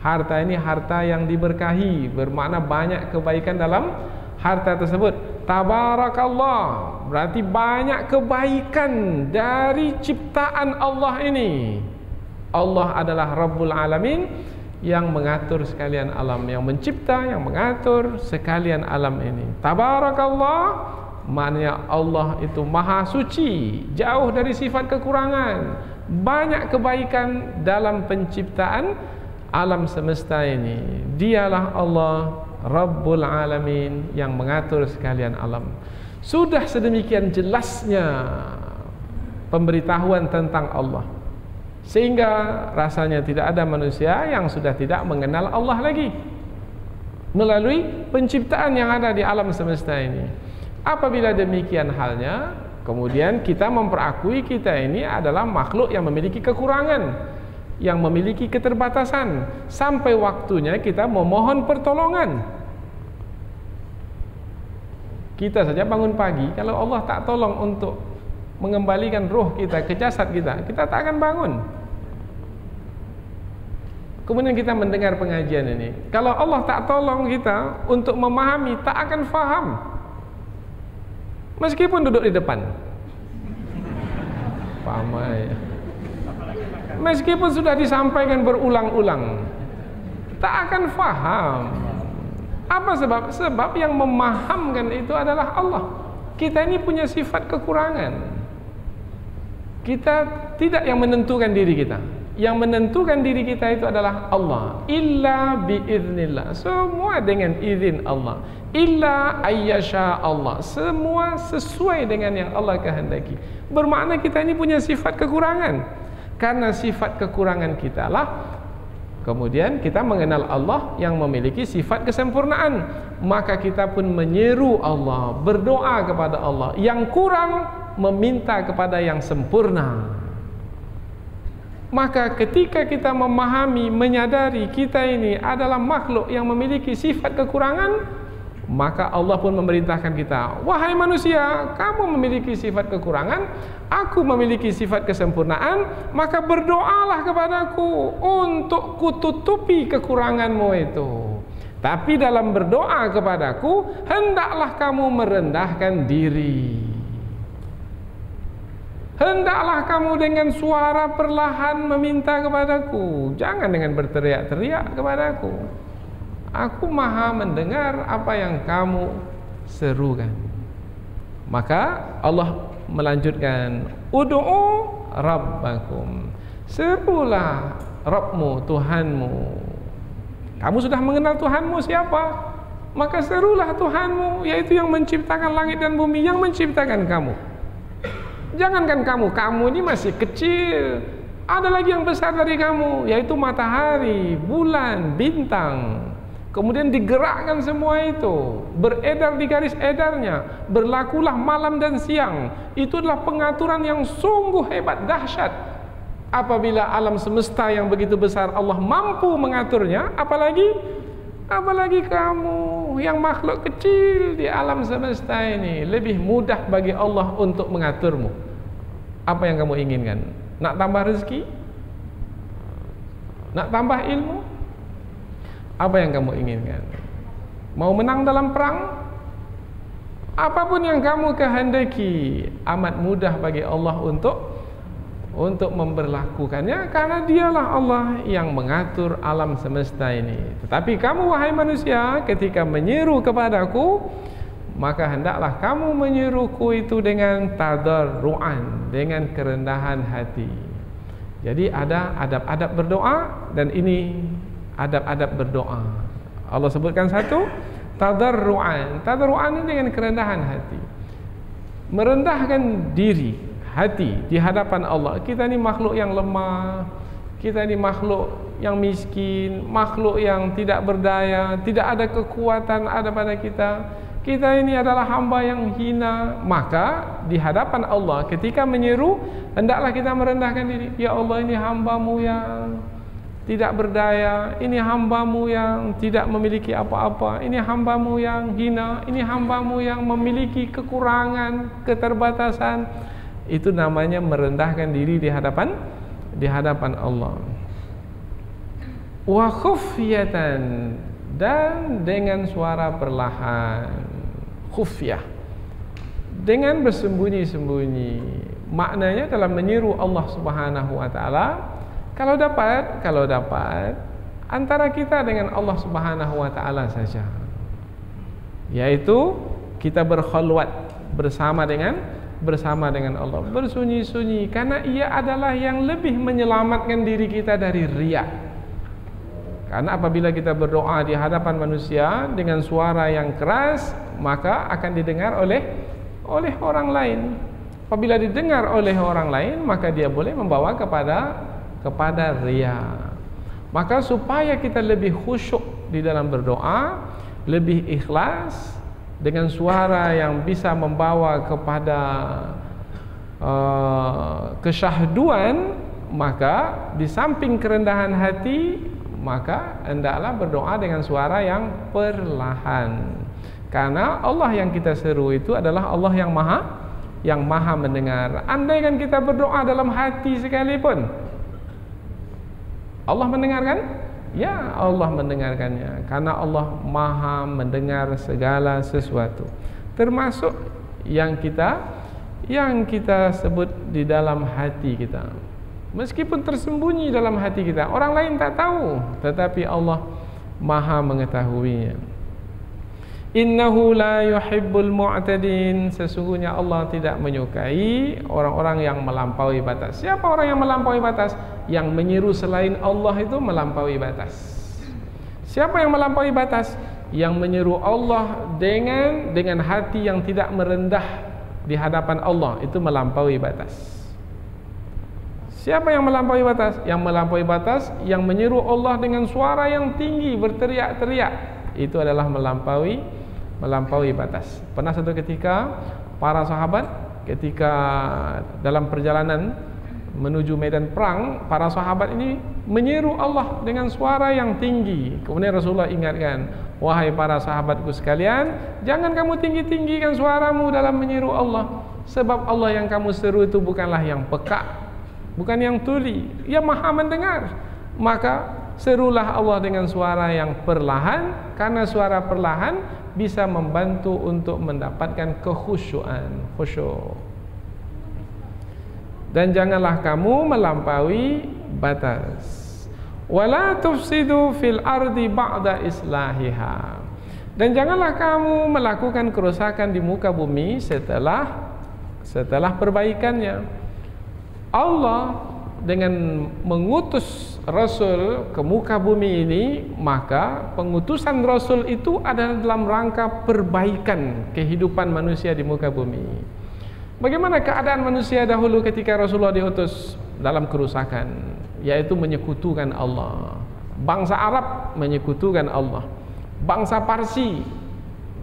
Harta ini harta yang diberkahi, bermakna banyak kebaikan dalam harta tersebut. Tabarakallah, berarti banyak kebaikan dari ciptaan Allah ini. Allah adalah Rabbul Alamin, yang mengatur sekalian alam, yang mencipta, yang mengatur sekalian alam ini. Tabarakallah, maknanya Allah itu maha suci, jauh dari sifat kekurangan, banyak kebaikan dalam penciptaan alam semesta ini. Dialah Allah Rabbul Alamin, yang mengatur sekalian alam. Sudah sedemikian jelasnya pemberitahuan tentang Allah, sehingga rasanya tidak ada manusia yang sudah tidak mengenal Allah lagi melalui penciptaan yang ada di alam semesta ini. Apabila demikian halnya, kemudian kita memperakui kita ini adalah makhluk yang memiliki kekurangan, yang memiliki keterbatasan, sampai waktunya kita memohon pertolongan. Kita saja bangun pagi, kalau Allah tak tolong untuk mengembalikan roh kita ke jasad kita, kita tak akan bangun. Kemudian kita mendengar pengajian ini, kalau Allah tak tolong kita untuk memahami, tak akan faham, meskipun duduk di depan. Paham ya? Meskipun sudah disampaikan berulang-ulang, tak akan faham. Apa sebab? Sebab yang memahamkan itu adalah Allah. Kita ini punya sifat kekurangan. Kita tidak yang menentukan diri kita. Yang menentukan diri kita itu adalah Allah. Illa biiznillah, semua dengan izin Allah. Illa ayyasha Allah, semua sesuai dengan yang Allah kehendaki. Bermakna kita ini punya sifat kekurangan. Karena sifat kekurangan kita lah, kemudian kita mengenal Allah yang memiliki sifat kesempurnaan. Maka kita pun menyeru Allah, berdoa kepada Allah. Yang kurang meminta kepada yang sempurna. Maka ketika kita memahami, menyadari kita ini adalah makhluk yang memiliki sifat kekurangan, maka Allah pun memerintahkan kita, wahai manusia, kamu memiliki sifat kekurangan, aku memiliki sifat kesempurnaan, maka berdoalah kepadaku untuk kututupi kekuranganmu itu. Tapi dalam berdoa kepadaku, hendaklah kamu merendahkan diri. hendaklah kamu dengan suara perlahan meminta kepadaku, jangan dengan berteriak-teriak kepadaku. Aku maha mendengar apa yang kamu serukan. Maka Allah melanjutkan, ud'u rabbakum, serulah Rabbmu, Tuhanmu. Kamu sudah mengenal Tuhanmu siapa? Maka serulah Tuhanmu, yaitu yang menciptakan langit dan bumi, yang menciptakan kamu. Jangankan kamu ini masih kecil, ada lagi yang besar dari kamu, yaitu matahari, bulan, bintang. Kemudian digerakkan semua itu, beredar di garis edarnya, berlakulah malam dan siang. Itu adalah pengaturan yang sungguh hebat, dahsyat. Apabila alam semesta yang begitu besar Allah mampu mengaturnya, apalagi kamu yang makhluk kecil di alam semesta ini. Lebih mudah bagi Allah untuk mengaturmu. Apa yang kamu inginkan? Nak tambah rezeki? Nak tambah ilmu? Apa yang kamu inginkan? Mau menang dalam perang? Apapun yang kamu kehendaki, amat mudah bagi Allah untuk memberlakukannya, karena dialah Allah yang mengatur alam semesta ini. Tetapi kamu wahai manusia, ketika menyeru kepadaku, maka hendaklah kamu menyeruku itu dengan tadarruan, dengan kerendahan hati. Jadi ada adab-adab berdoa, dan ini adab-adab berdoa. Allah sebutkan satu, tadarruan. Tadarruan ini dengan kerendahan hati, merendahkan diri, hati di hadapan Allah. Kita ini makhluk yang lemah, kita ini makhluk yang miskin, makhluk yang tidak berdaya, tidak ada kekuatan ada pada kita. Kita ini adalah hamba yang hina. Maka di hadapan Allah ketika menyeru, hendaklah kita merendahkan diri. Ya Allah, ini hambamu yang tidak berdaya, ini hambamu yang tidak memiliki apa-apa, ini hambamu yang hina, ini hambamu yang memiliki kekurangan, keterbatasan. Itu namanya merendahkan diri di hadapan Allah. Wa khufyatan, dan dengan suara perlahan, khufyah, dengan bersembunyi-sembunyi. Maknanya dalam menyeru Allah Subhanahu wa taala, kalau dapat antara kita dengan Allah Subhanahu wa taala saja, yaitu kita berkhulwat bersama dengan Allah, bersunyi-sunyi, karena ia adalah yang lebih menyelamatkan diri kita dari riya. Karena apabila kita berdoa di hadapan manusia dengan suara yang keras, maka akan didengar oleh orang lain. Apabila didengar oleh orang lain, maka dia boleh membawa kepada riya. Maka supaya kita lebih khusyuk di dalam berdoa, lebih ikhlas, dengan suara yang bisa membawa kepada kesyahduan, maka di samping kerendahan hati, maka hendaklah berdoa dengan suara yang perlahan. Karena Allah yang kita seru itu adalah Allah yang maha mendengar. Andaikan kita berdoa dalam hati sekalipun, Allah mendengarkan? Ya, Allah mendengarkannya, karena Allah maha mendengar segala sesuatu, termasuk yang kita sebut di dalam hati kita. Meskipun tersembunyi dalam hati kita, orang lain tak tahu, tetapi Allah maha mengetahuinya. Innahu la yuhibbul mu'tadin, sesungguhnya Allah tidak menyukai orang-orang yang melampaui batas. Siapa orang yang melampaui batas? Yang menyeru selain Allah itu melampaui batas. Siapa yang melampaui batas? Yang menyeru Allah dengan hati yang tidak merendah di hadapan Allah, itu melampaui batas. Siapa yang melampaui batas? Yang melampaui batas yang menyeru Allah dengan suara yang tinggi, berteriak-teriak, itu adalah melampaui batas. Pernah satu ketika para sahabat ketika dalam perjalanan menuju medan perang, para sahabat ini menyeru Allah dengan suara yang tinggi. Kemudian Rasulullah ingatkan, wahai para sahabatku sekalian, jangan kamu tinggi-tinggikan suaramu dalam menyeru Allah, sebab Allah yang kamu seru itu bukanlah yang peka, bukan yang tuli, Ia maha mendengar. Maka serulah Allah dengan suara yang perlahan, karena suara perlahan bisa membantu untuk mendapatkan kekhusyuan, khusyuk. dan janganlah kamu melampaui batas. Wala tufsidu fil ardi ba'da islahiha, dan janganlah kamu melakukan kerusakan di muka bumi setelah perbaikannya. Allah dengan mengutus Rasul ke muka bumi ini, maka pengutusan Rasul itu adalah dalam rangka perbaikan kehidupan manusia di muka bumi. Bagaimana keadaan manusia dahulu ketika Rasulullah diutus? Dalam kerusakan, yaitu menyekutukan Allah. Bangsa Arab menyekutukan Allah, bangsa Parsi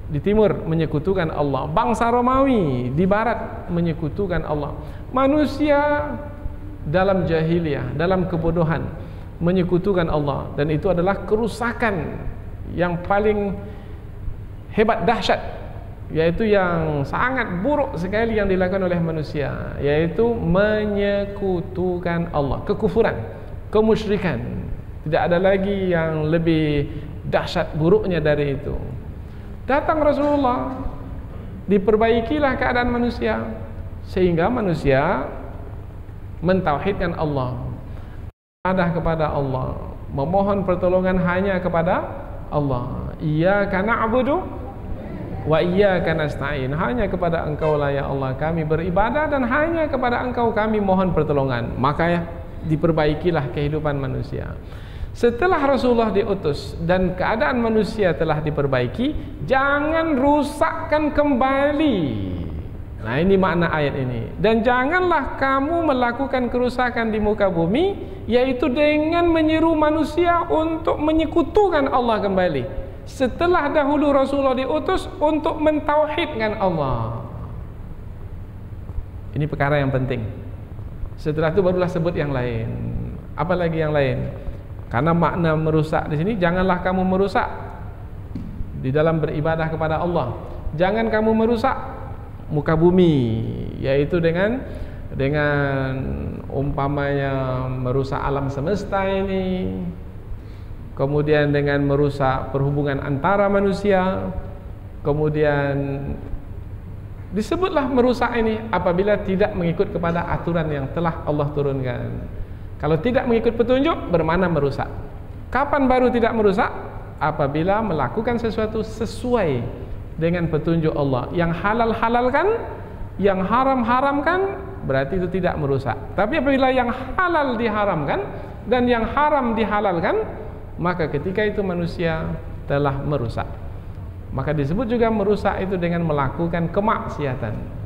di timur menyekutukan Allah, bangsa Romawi di barat menyekutukan Allah. Manusia dalam jahiliyah, dalam kebodohan menyekutukan Allah, dan itu adalah kerusakan yang paling hebat, dahsyat, yaitu yang sangat buruk sekali yang dilakukan oleh manusia, yaitu menyekutukan Allah, kekufuran, kemusyrikan. Tidak ada lagi yang lebih dahsyat buruknya dari itu. Datang Rasulullah, diperbaikilah keadaan manusia sehingga manusia mentauhidkan Allah, beribadah kepada Allah, memohon pertolongan hanya kepada Allah. Iyyaka na'budu wa iyyaka nasta'in, hanya kepada Engkau lah ya Allah kami beribadah, dan hanya kepada Engkau kami mohon pertolongan. Maka ya, diperbaikilah kehidupan manusia. Setelah Rasulullah diutus dan keadaan manusia telah diperbaiki, jangan rusakkan kembali. Nah, ini makna ayat ini. Dan janganlah kamu melakukan kerusakan di muka bumi, yaitu dengan menyeru manusia untuk menyekutukan Allah kembali, setelah dahulu Rasulullah diutus untuk mentauhidkan Allah. Ini perkara yang penting. Setelah itu barulah sebut yang lain. Apa lagi yang lain? Karena makna merusak di sini, janganlah kamu merusak di dalam beribadah kepada Allah. Jangan kamu merusak muka bumi, yaitu dengan umpamanya merusak alam semesta ini, kemudian dengan merusak perhubungan antara manusia, kemudian disebutlah merusak ini apabila tidak mengikut kepada aturan yang telah Allah turunkan. Kalau tidak mengikut petunjuk, bermakna merusak. Kapan baru tidak merusak? Apabila melakukan sesuatu sesuai dengan petunjuk Allah. Yang halal halalkan, yang haram haramkan, berarti itu tidak merusak. Tapi apabila yang halal diharamkan dan yang haram dihalalkan, maka ketika itu manusia telah merusak. Maka disebut juga merusak itu dengan melakukan kemaksiatan.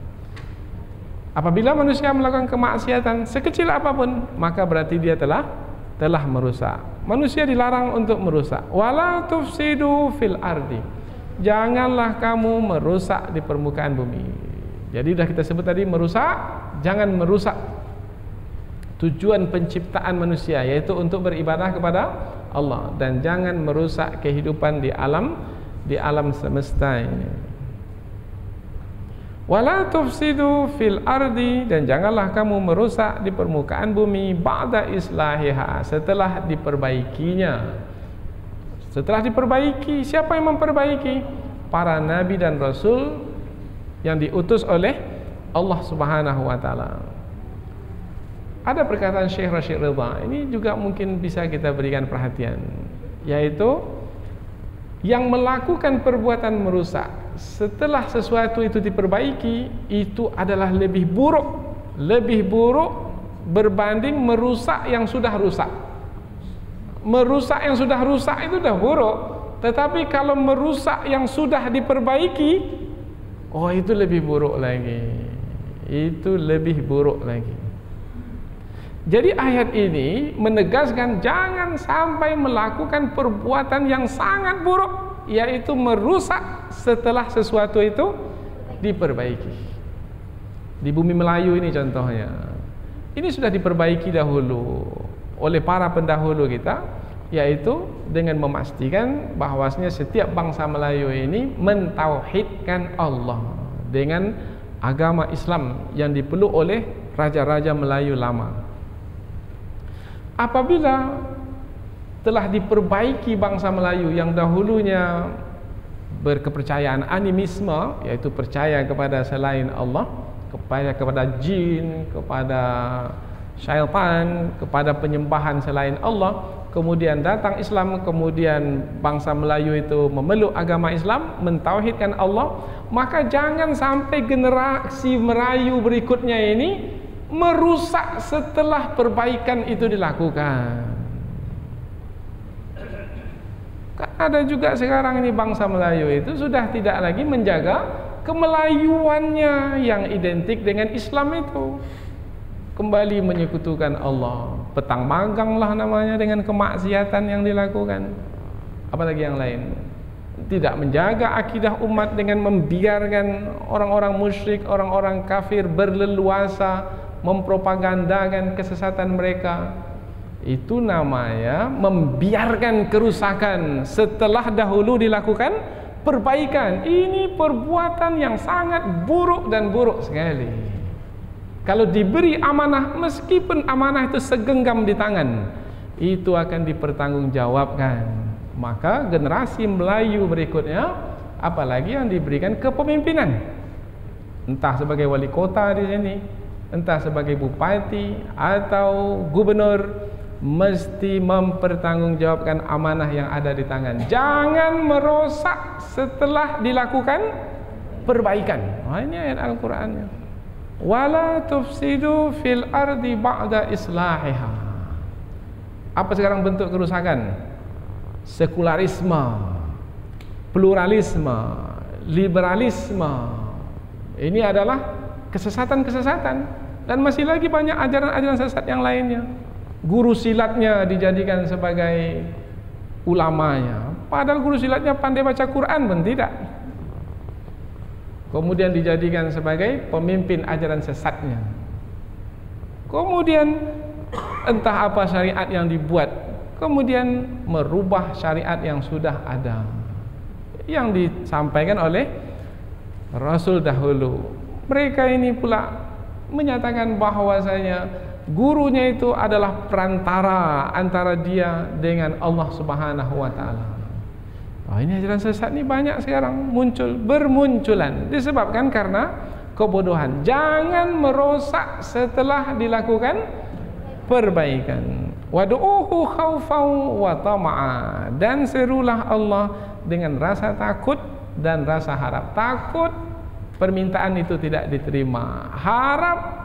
Apabila manusia melakukan kemaksiatan sekecil apapun, maka berarti dia telah merusak. Manusia dilarang untuk merusak. Wala tufsidu fil ardi, janganlah kamu merusak di permukaan bumi. Jadi sudah kita sebut tadi, merusak, jangan merusak tujuan penciptaan manusia, yaitu untuk beribadah kepada Allah, dan jangan merusak kehidupan di alam semesta ini. Wala tufsidu fil ardi, dan janganlah kamu merusak di permukaan bumi ba'da islahiha, setelah diperbaikinya. Setelah diperbaiki, siapa yang memperbaiki? Para nabi dan rasul yang diutus oleh Allah Subhanahu wa taala. Ada perkataan Syekh Rashid Ridha, ini juga mungkin bisa kita berikan perhatian, yaitu yang melakukan perbuatan merusak setelah sesuatu itu diperbaiki, itu adalah lebih buruk berbanding merusak yang sudah rusak. Merusak yang sudah rusak itu sudah buruk, tetapi kalau merusak yang sudah diperbaiki, oh itu lebih buruk lagi. Itu lebih buruk lagi. Jadi ayat ini menegaskan jangan sampai melakukan perbuatan yang sangat buruk, yaitu merusak setelah sesuatu itu diperbaiki. Di bumi Melayu ini contohnya, ini sudah diperbaiki dahulu oleh para pendahulu kita, yaitu dengan memastikan bahwasanya setiap bangsa Melayu ini mentauhidkan Allah dengan agama Islam yang dipeluk oleh raja-raja Melayu lama. Apabila telah diperbaiki bangsa Melayu yang dahulunya berkepercayaan animisme, yaitu percaya kepada selain Allah, kepada jin, kepada syaitan, kepada penyembahan selain Allah. Kemudian datang Islam, kemudian bangsa Melayu itu memeluk agama Islam, mentauhidkan Allah. Maka jangan sampai generasi Melayu berikutnya ini merusak setelah perbaikan itu dilakukan. Ada juga sekarang ini bangsa Melayu itu sudah tidak lagi menjaga kemelayuannya yang identik dengan Islam itu. Kembali menyekutukan Allah, petang magang lah namanya, dengan kemaksiatan yang dilakukan. Apalagi yang lain, tidak menjaga akidah umat dengan membiarkan orang-orang musyrik, orang-orang kafir berleluasa mempropagandakan kesesatan mereka. Itu namanya membiarkan kerusakan setelah dahulu dilakukan perbaikan. Ini perbuatan yang sangat buruk dan buruk sekali. Kalau diberi amanah, meskipun amanah itu segenggam di tangan, itu akan dipertanggungjawabkan. Maka generasi Melayu berikutnya, apalagi yang diberikan kepemimpinan, entah sebagai wali kota di sini, entah sebagai bupati atau gubernur, mesti mempertanggungjawabkan amanah yang ada di tangan. Jangan merosak setelah dilakukan perbaikan. Ini ayat Al-Qur'annya. Wala tufsidu fil ardi ba'da islahiha. Apa sekarang bentuk kerusakan? Sekularisme, pluralisme, liberalisme. Ini adalah kesesatan-kesesatan. Dan masih lagi banyak ajaran-ajaran sesat yang lainnya. Guru silatnya dijadikan sebagai ulamanya, padahal guru silatnya pandai baca Quran pun tidak. Kemudian dijadikan sebagai pemimpin ajaran sesatnya. Kemudian entah apa syariat yang dibuat, kemudian merubah syariat yang sudah ada, yang disampaikan oleh Rasul dahulu. Mereka ini pula menyatakan bahwasanya gurunya itu adalah perantara antara dia dengan Allah Subhanahu wa taala. Ini ajaran sesat ini banyak sekarang bermunculan disebabkan karena kebodohan. Jangan merosak setelah dilakukan perbaikan. Wad'uhu khaufan wa tama'a, dan serulah Allah dengan rasa takut dan rasa harap. Takut permintaan itu tidak diterima, harap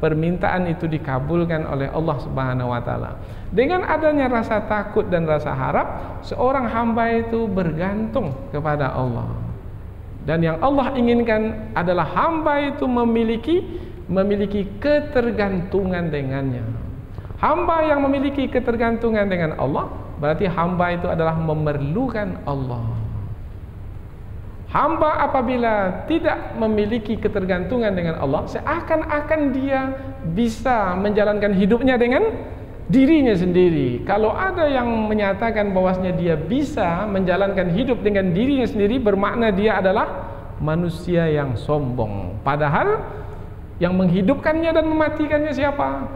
permintaan itu dikabulkan oleh Allah Subhanahu wa taala. Dengan adanya rasa takut dan rasa harap, seorang hamba itu bergantung kepada Allah. Dan yang Allah inginkan adalah hamba itu memiliki ketergantungan dengannya. Hamba yang memiliki ketergantungan dengan Allah, berarti hamba itu adalah memerlukan Allah. Hamba apabila tidak memiliki ketergantungan dengan Allah, seakan-akan dia bisa menjalankan hidupnya dengan dirinya sendiri. Kalau ada yang menyatakan bahwasanya dia bisa menjalankan hidup dengan dirinya sendiri, bermakna dia adalah manusia yang sombong. Padahal yang menghidupkannya dan mematikannya siapa?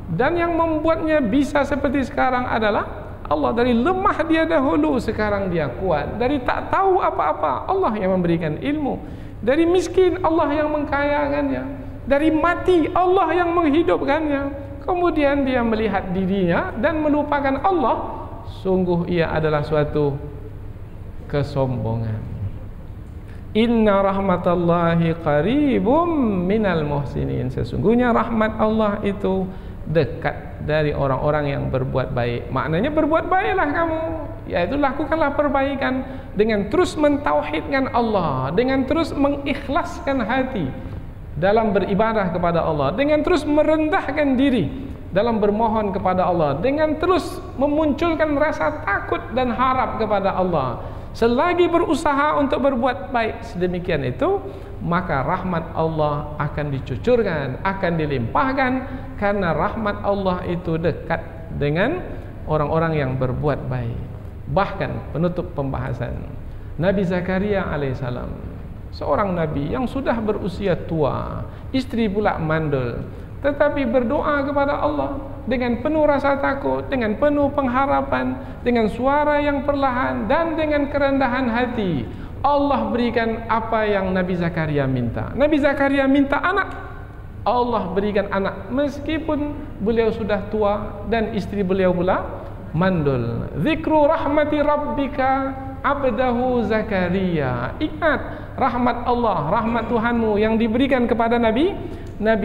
Dan yang membuatnya bisa seperti sekarang adalah Allah. Dari lemah dia dahulu, sekarang dia kuat. Dari tak tahu apa-apa, Allah yang memberikan ilmu. Dari miskin, Allah yang mengkayakannya. Dari mati, Allah yang menghidupkannya. Kemudian dia melihat dirinya dan melupakan Allah. Sungguh ia adalah suatu kesombongan. Inna rahmatallahi qaribum minal muhsinin. Sesungguhnya rahmat Allah itu dekat dari orang-orang yang berbuat baik. Maknanya berbuat baiklah kamu, yaitu lakukanlah perbaikan dengan terus mentauhidkan Allah, dengan terus mengikhlaskan hati dalam beribadah kepada Allah, dengan terus merendahkan diri dalam bermohon kepada Allah, dengan terus memunculkan rasa takut dan harap kepada Allah. Selagi berusaha untuk berbuat baik sedemikian itu, maka rahmat Allah akan dicucurkan, akan dilimpahkan, karena rahmat Allah itu dekat dengan orang-orang yang berbuat baik. Bahkan penutup pembahasan, Nabi Zakaria alaihissalam, seorang nabi yang sudah berusia tua, istri pula mandul, tetapi berdoa kepada Allah dengan penuh rasa takut, dengan penuh pengharapan, dengan suara yang perlahan dan dengan kerendahan hati. Allah berikan apa yang Nabi Zakaria minta. Nabi Zakaria minta anak, Allah berikan anak meskipun beliau sudah tua dan istri beliau pula mandul. Zikru rahmati rabbika abdahu Zakaria. Ingat rahmat Allah, rahmat Tuhanmu yang diberikan kepada Nabi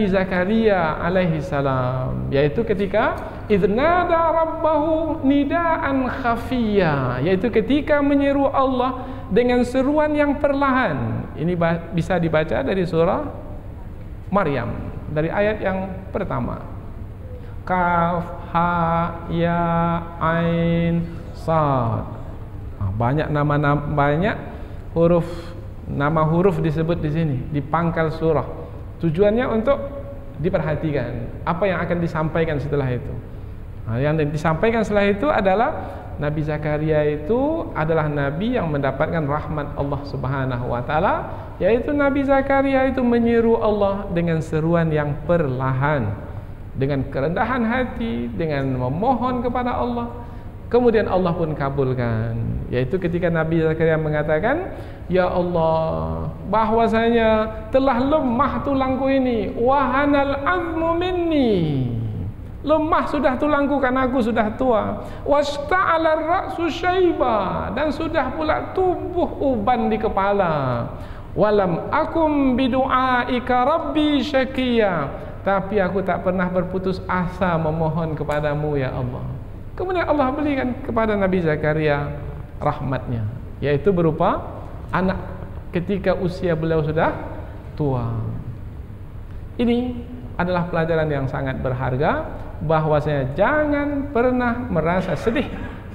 Zakaria alaihi salam, yaitu ketika idnada rabbahu nidaan khafiyya, yaitu ketika menyeru Allah dengan seruan yang perlahan. Ini bisa dibaca dari surah Maryam, dari ayat yang pertama. Kaf ha ya ain sad. Banyak nama huruf disebut di sini di pangkal surah. Tujuannya untuk diperhatikan apa yang akan disampaikan setelah itu. Yang disampaikan setelah itu adalah Nabi Zakaria itu adalah nabi yang mendapatkan rahmat Allah Subhanahu wa taala, yaitu Nabi Zakaria itu menyeru Allah dengan seruan yang perlahan, dengan kerendahan hati, dengan memohon kepada Allah. Kemudian Allah pun kabulkan, yaitu ketika Nabi Zakaria mengatakan, ya Allah, bahwasanya telah lemah tulangku ini, wahanal azmu minni, lemah sudah tulangku karena aku sudah tua, wasta'ala ra'su syaiba, dan sudah pula tubuh uban di kepala, walam akum bidu'aika rabbi syaqiya, tapi aku tak pernah berputus asa memohon kepadamu ya Allah. Kemudian Allah berikan kepada Nabi Zakaria rahmatnya, yaitu berupa anak ketika usia beliau sudah tua. Ini adalah pelajaran yang sangat berharga, bahwasanya jangan pernah merasa sedih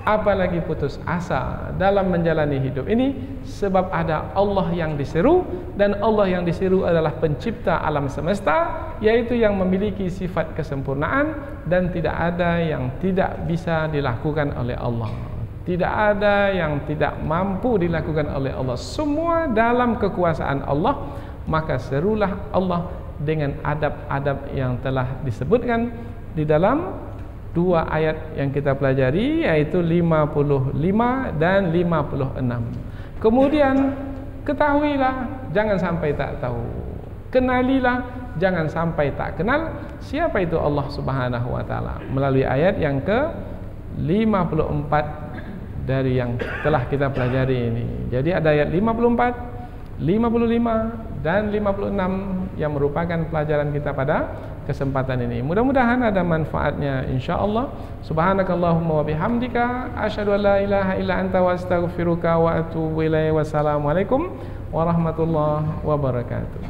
apalagi putus asa dalam menjalani hidup ini, sebab ada Allah yang diseru, dan Allah yang diseru adalah pencipta alam semesta, yaitu yang memiliki sifat kesempurnaan, dan tidak ada yang tidak bisa dilakukan oleh Allah, tidak ada yang tidak mampu dilakukan oleh Allah, semua dalam kekuasaan Allah. Maka serulah Allah dengan adab-adab yang telah disebutkan di dalam dua ayat yang kita pelajari, yaitu 55 dan 56. Kemudian ketahuilah, jangan sampai tak tahu. Kenalilah, jangan sampai tak kenal siapa itu Allah Subhanahu wa taala, melalui ayat yang ke-54 dari yang telah kita pelajari ini. Jadi ada ayat 54, 55 dan 56 yang merupakan pelajaran kita pada kesempatan ini. Mudah-mudahan ada manfaatnya insyaallah. Subhanakallahumma wa bihamdika asyhadu an la ilaha illa anta wa astaghfiruka wa atubu ilaik. Wassalamualaikum warahmatullahi wabarakatuh.